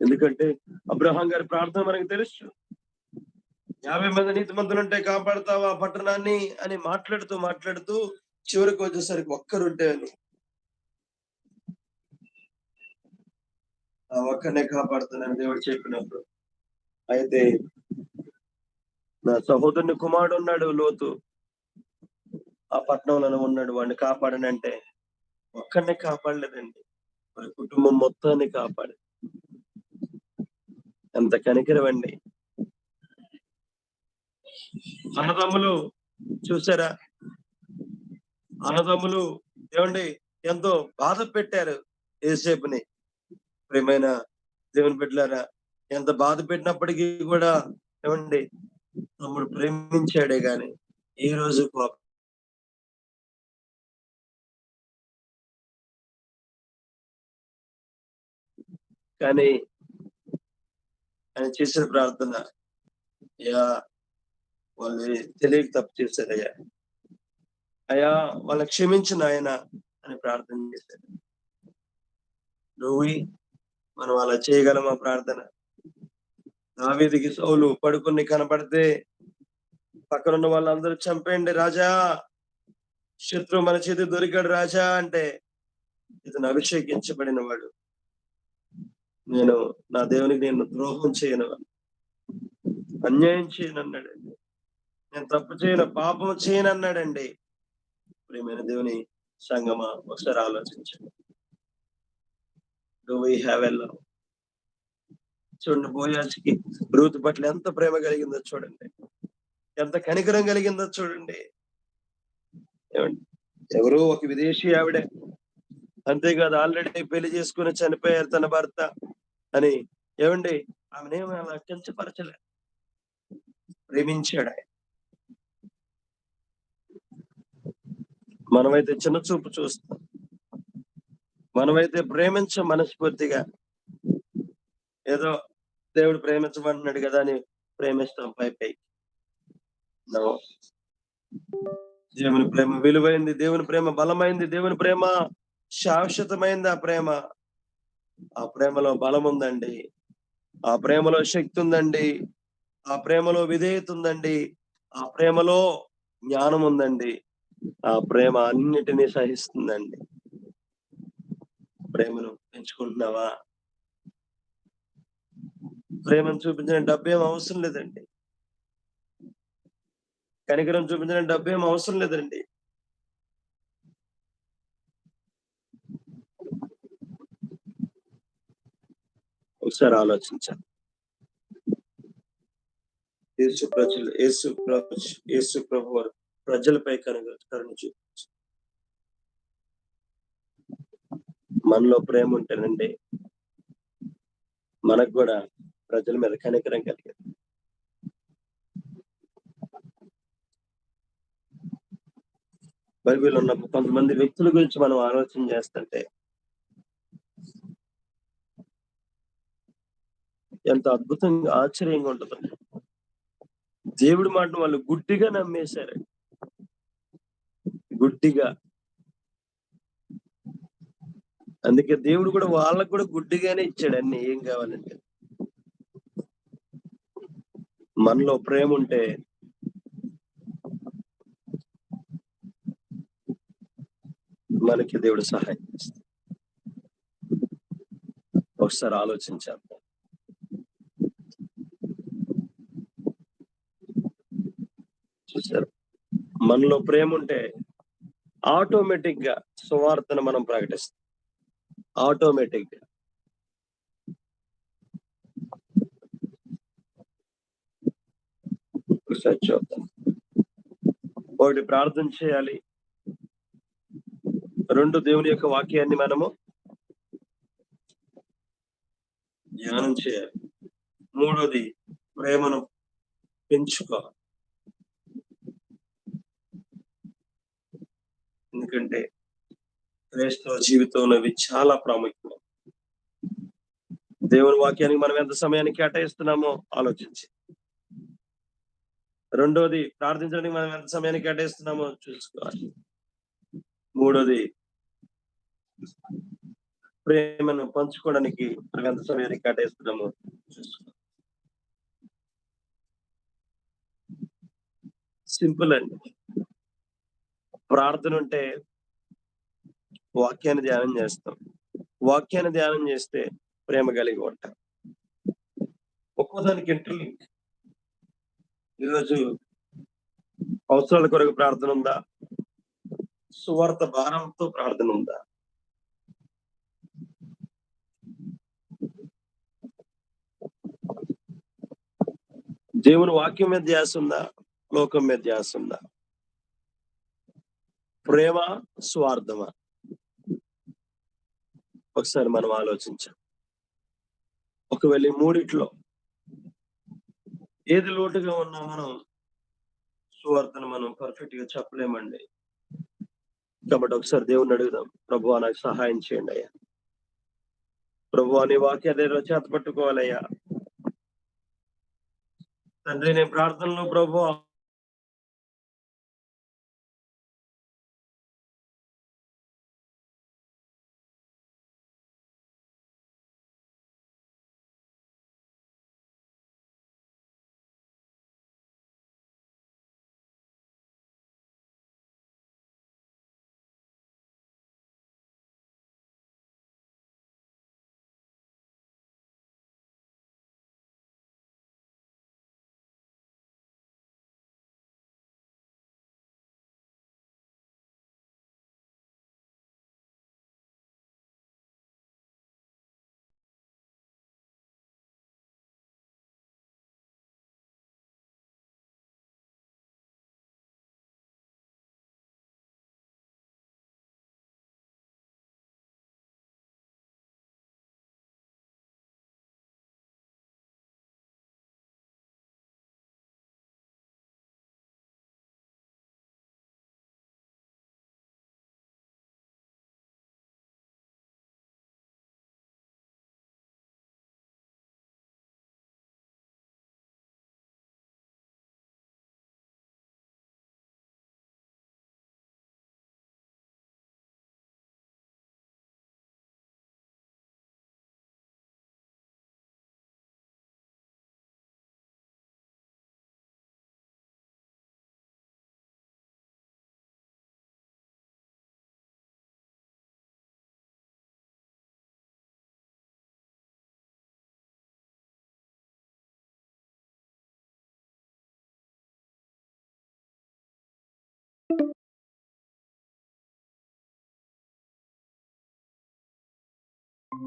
ఎందుకంటే అబ్రహాం గారి ప్రార్థన మనకు తెలుసు. 50 మంది నీతిమంతులుంటే కాపాడుతావా ఆ పట్టణాన్ని అని మాట్లాడుతూ చివరికి వచ్చేసరికి ఒక్కరుంటే ఆ ఒక్కనే కాపాడుతానని దేవుడు చెప్పినప్పుడు, అయితే నా సహోదరుని కుమారుడు ఉన్నాడు లోతు, ఆ పట్టణంలోనే ఉన్నాడు, వాడిని కాపాడనంటే ఒక్కడినే కాపాడలేదండి, వారి కుటుంబం మొత్తాన్ని కాపాడు. ఎంత కనికరమండి. అన్నదమ్ములు చూసారా, అన్నదమ్ములు ఏమండి ఎంతో బాధ పెట్టారు యోసేపుని. ప్రియమైన దేవుని బిడ్డలారా, ఎంత బాధ పెట్టినప్పటికీ కూడా ఏమండి తమ్ముడు ప్రేమించాడే గాని ఈ రోజు కానీ ఆయన చేసిన ప్రార్థన, అయ్యా వాళ్ళు తెలియక తప్పు చేశారయ్యా, అయ్యా వాళ్ళని క్షమించిన ఆయన అని ప్రార్థన చేశాడు. నువ్వు మనం అలా చేయగలమా ప్రార్థన? దావీదుకి సౌలు పడుకుని కనపడితే పక్కనున్న వాళ్ళందరూ చంపేయండి రాజా, శత్రువు మన చేతి దొరికాడు రాజా అంటే, ఇతను అభిషేకించబడిన వాడు, నేను నా దేవునికి నేను ద్రోహం చేయను, అన్యాయం చేయను అన్నాడండి, నేను తప్పు చేయను, పాపం చేయను అన్నాడండి. ప్రియమైన దేవుని సంగమా, ఒకసారి ఆలోచించండి. Do we have a love? చూడండి, బోయాజుకి రూతు పట్ల ఎంత ప్రేమ కలిగిందో చూడండి, ఎంత కనికరం కలిగిందో చూడండి. ఏమండి, ఎవరో ఒక విదేశీ ఆవిడే, అంతేకాదు ఆల్రెడీ పెళ్లి చేసుకుని చనిపోయారు తన భర్త అని, ఏమండి ఆమెనేమో అలా కించపరచలే, ప్రేమించాడు ఆయన. మనమైతే చిన్న చూపు చూస్తాం, మనమైతే ప్రేమించ మనస్ఫూర్తిగా, ఏదో దేవుడు ప్రేమించమంటున్నాడు కదా అని ప్రేమిస్తాం పై. దేవుని ప్రేమ విలువైంది, దేవుని ప్రేమ బలమైంది, దేవుని ప్రేమ శాశ్వతమైంది. ఆ ప్రేమలో బలం ఉందండి, ఆ ప్రేమలో శక్తి ఉందండి, ఆ ప్రేమలో విధేయత ఉందండి, ఆ ప్రేమలో జ్ఞానం ఉందండి, ఆ ప్రేమ అన్నిటినీ సహిస్తుందండి. ప్రేమను పెంచుకుంటున్నావా? ప్రేమను చూపించిన డబ్బేం అవసరం లేదండి, కనికరం చూపించిన డబ్బేం అవసరం లేదండి. ఒకసారి ఆలోచించాలి. యేసు ప్రభు వారు ప్రజలపై కరుణ చూపించారు. మనలో ప్రేమ ఉంటేనండి మనకు కూడా ప్రజల మీద కనికరం కలిగేది. బైబిల్ ఉన్న కొంతమంది వ్యక్తుల గురించి మనం ఆలోచన చేస్తుంటే ఎంత అద్భుతంగా ఆశ్చర్యంగా ఉంటుంది. దేవుడి మాటను వాళ్ళు గుడ్డిగా నమ్మేశారు, గుడ్డిగా. అందుకే దేవుడు కూడా వాళ్ళకు కూడా గుడ్డిగానే ఇచ్చాడు అన్ని, ఏం కావాలంటే. మనలో ప్రేమ ఉంటే మనకి దేవుడు సహాయం చేస్తాడు. ఒకసారి ఆలోచించాలి. చూసారు, మనలో ప్రేమ ఉంటే ఆటోమేటిక్ గా సువార్తను మనం ప్రకటిస్తాం. ఆటోమేటిక్ గా ఒకసారి చూద్దాం. ఒకటి ప్రార్థన చేయాలి, 2 దేవుని యొక్క వాక్యాన్ని మనము ధ్యానం చేయాలి, 3వది ప్రేమను పెంచుకోవాలి. ఎందుకంటే క్రైస్తవ జీవితంలో ఇవి చాలా ప్రాముఖ్యం. దేవుని వాక్యానికి మనం ఎంత సమయాన్ని కేటాయిస్తున్నామో ఆలోచించి, 2వది ప్రార్థించడానికి మనం ఎంత సమయాన్ని కేటాయిస్తున్నామో చూసుకోవాలి, 3వది ప్రేమను పంచుకోవడానికి మనం ఎంత సమయాన్ని కేటాయిస్తున్నామో చూసుకోవాలి. సింపుల్ అండి. ప్రార్థన ఉంటే వాక్యాన్ని ధ్యానం చేస్తాం, వాక్యాన్ని ధ్యానం చేస్తే ప్రేమ కలిగి ఉంటాం. ఒక్కోదానికి ఇంటర్లింక్. ఈరోజు అవసరాల కొరకు ప్రార్థన ఉందా? సువార్త భారంతో ప్రార్థన ఉందా? దేవుని వాక్యం మీద ధ్యాస ఉందా? లోకం మీద ధ్యాస ఉందా? ప్రేమ, స్వార్థమా? ఒకసారి మనం ఆలోచించాం. ఒకవేళ ఈ మూడిట్లో ఏది లోటుగా ఉన్నా మనం సువార్తను మనం పర్ఫెక్ట్ గా చెప్పలేమండి. కాబట్టి ఒకసారి దేవుణ్ణి అడుగుదాం, ప్రభువా నాకు సహాయం చేయండి అయ్యా, ప్రభువా నీ వాక్యాన్ని చేత పట్టుకోవాలయ్యా తండ్రి. నేను ప్రార్థనలో ప్రభువా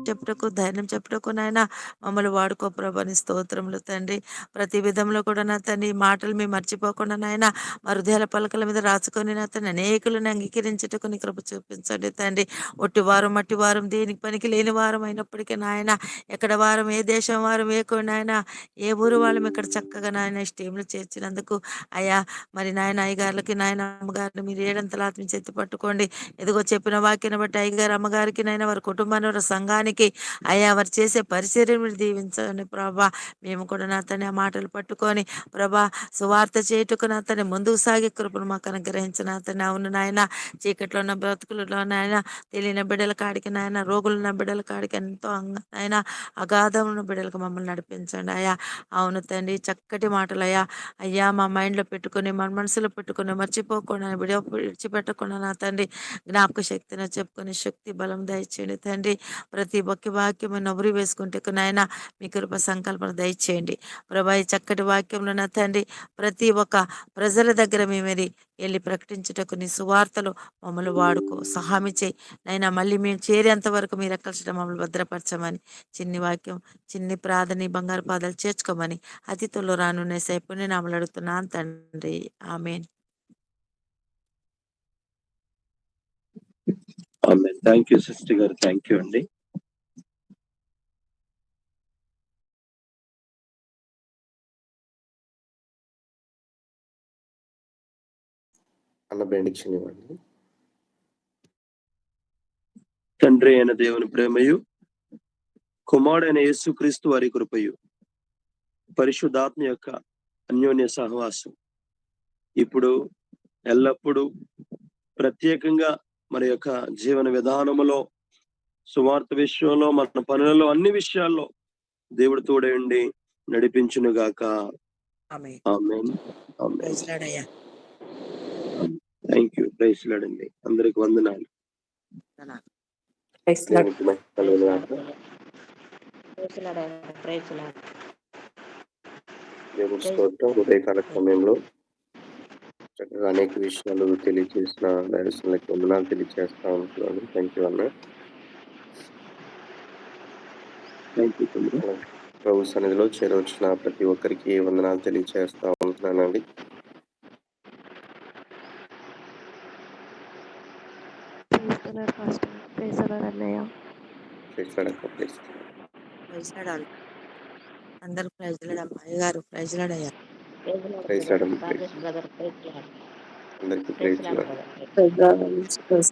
చెప్పుటకు, ధైర్యం చెప్పుటకు నాయన మమ్మల్ని వాడుకో ప్రభా. నీ స్తోత్రములు తండ్రి. ప్రతి విధంలో కూడా నా తండ్రి ఈ మాటలు మేము మర్చిపోకుండా నాయన మా హృదయాల పలకల మీద రాసుకొని నా తండ్రి అనేకులను అంగీకరించుటకు నీ కృప చూపించండి తండ్రి. ఒట్టి వారం మట్టి వారం దేనికి పనికి లేని వారం అయినప్పటికీ నాయన, ఎక్కడ వారం, ఏ దేశం వారం, ఏ నాయన ఏ ఊరు వాళ్ళం ఇక్కడ చక్కగా నాయన స్టీమ్లు చేర్చినందుకు అయ్యా మరి నాయన అయ్యగారులకి నాయన అమ్మగారిని మీరు ఏడంతల ఆత్మ ఎత్తి పట్టుకోండి. ఎదుగో చెప్పిన వాక్యాన్ని బట్టి అయ్యగారు అమ్మగారికి నాయన వారి కుటుంబాన్ని, వారి సంఘానికి అయ్యా వారు చేసే పరిచర్యను మీరు దీవించండి ప్రభా. మేము కూడా నా తన ఆ మాటలు పట్టుకొని ప్రభా సువార్త చేయుటకు నా తన ముందుకు సాగే కృపను మాకు అనుగ్రహించిన అతను. అవును నాయన, చీకట్లో ఉన్న బ్రతుకులలో నాయన తెలియని బిడ్డల కాడికి నాయన, రోగులున్న బిడ్డల కాడికి ఎంతో నాయన అగాధమున్న బిడ్డలకు మమ్మల్ని నడిపించండి అయ్యా. అవును తండ్రి, చక్కటి మాటలు అయ్యా. అయ్యా మా మైండ్లో పెట్టుకొని, మన మనసులో పెట్టుకొని మర్చిపోకుండా విడిచిపెట్టకుండా నా తండ్రి జ్ఞాపక శక్తిని చెప్పుకొని శక్తి బలం దయచేయండి తండ్రి. ప్రతి ఒక్క వాక్యము నవ్వురి వేసుకుంటే నాయన మీ కృప సంకల్పన దయచేయండి ప్రభా. ఈ చక్కటి వాక్యంలో నా తండ్రి ప్రతి ఒక్క ప్రజల దగ్గర మేమది వెళ్ళి ప్రకటించుటకు నీ సువార్తలు మమ్మల్ని వాడుకో సహాయం చేయి నైనా. మళ్ళీ మేము చేరేంత వరకు మీరు ఎక్కల్చడం మమ్మల్ని భద్రపరచమని చిన్ని వాక్యం చిన్ని ప్రార్థన బంగారు పాదాలు చేర్చుకోమని అతిథుల్లో రానున్న సేపు నేను అమలు అడుగుతున్నాను తండ్రి. ఆమేన్. థ్యాంక్ యూ సిస్టర్ గారు, థ్యాంక్ యూ అండి. అన్న బెండిక్షన్ ఇవ్వండి. తండ్రి అయిన దేవుని ప్రేమయు, కుమారుడైన యేసుక్రీస్తు వారి కృపయు, పరిశుద్ధాత్మ యొక్క అన్యోన్య సహవాసం ఇప్పుడు ఎల్లప్పుడూ ప్రత్యేకంగా మన యొక్క జీవన విధానములో, సువార్త విషయంలో, మన పనులలో, అన్ని విషయాల్లో దేవుడు తోడేయండి నడిపించును గాక. ఆమేన్. ఆమేన్. ప్రైజ్ లార్డ్ అయ్యా. Thank you. ప్రైజ్ లార్డ్ అండి. అందరికి వందనాలు. దేవునికి మహిమ కలుగును గాక. దేవుని స్తోత్రం. ఉదయకాల సమయంలో చక్కగా అనేక విషయాలు తెలియజేసిన డైరెక్షన్లకు వందనాలు తెలియజేస్తా ఉంటున్నాను. థ్యాంక్ యూ అన్న. థ్యాంక్ యూ తమ్ముడు. ప్రభు సన్నిధిలో చేరవచ్చిన ప్రతి ఒక్కరికి వందనాలు తెలియజేస్తా ఉంటున్నానండి. ప్రైజ్ ద లార్డ్ అన్నయ్య. ప్రైజ్ లార్డ్ అక్క, ప్రైజ్. ప్రైజ్ లార్డ్ అందరూ ప్రైజ్ లార్డ్ అమ్మ. అయ్యగారు ప్రైజ్ లార్డ్ అయ్యా. ప్రైజ్ లార్డ్ అమ్మ, ప్రైజ్. అందరికీ ప్రైజ్ లార్డ్. ప్రైజ్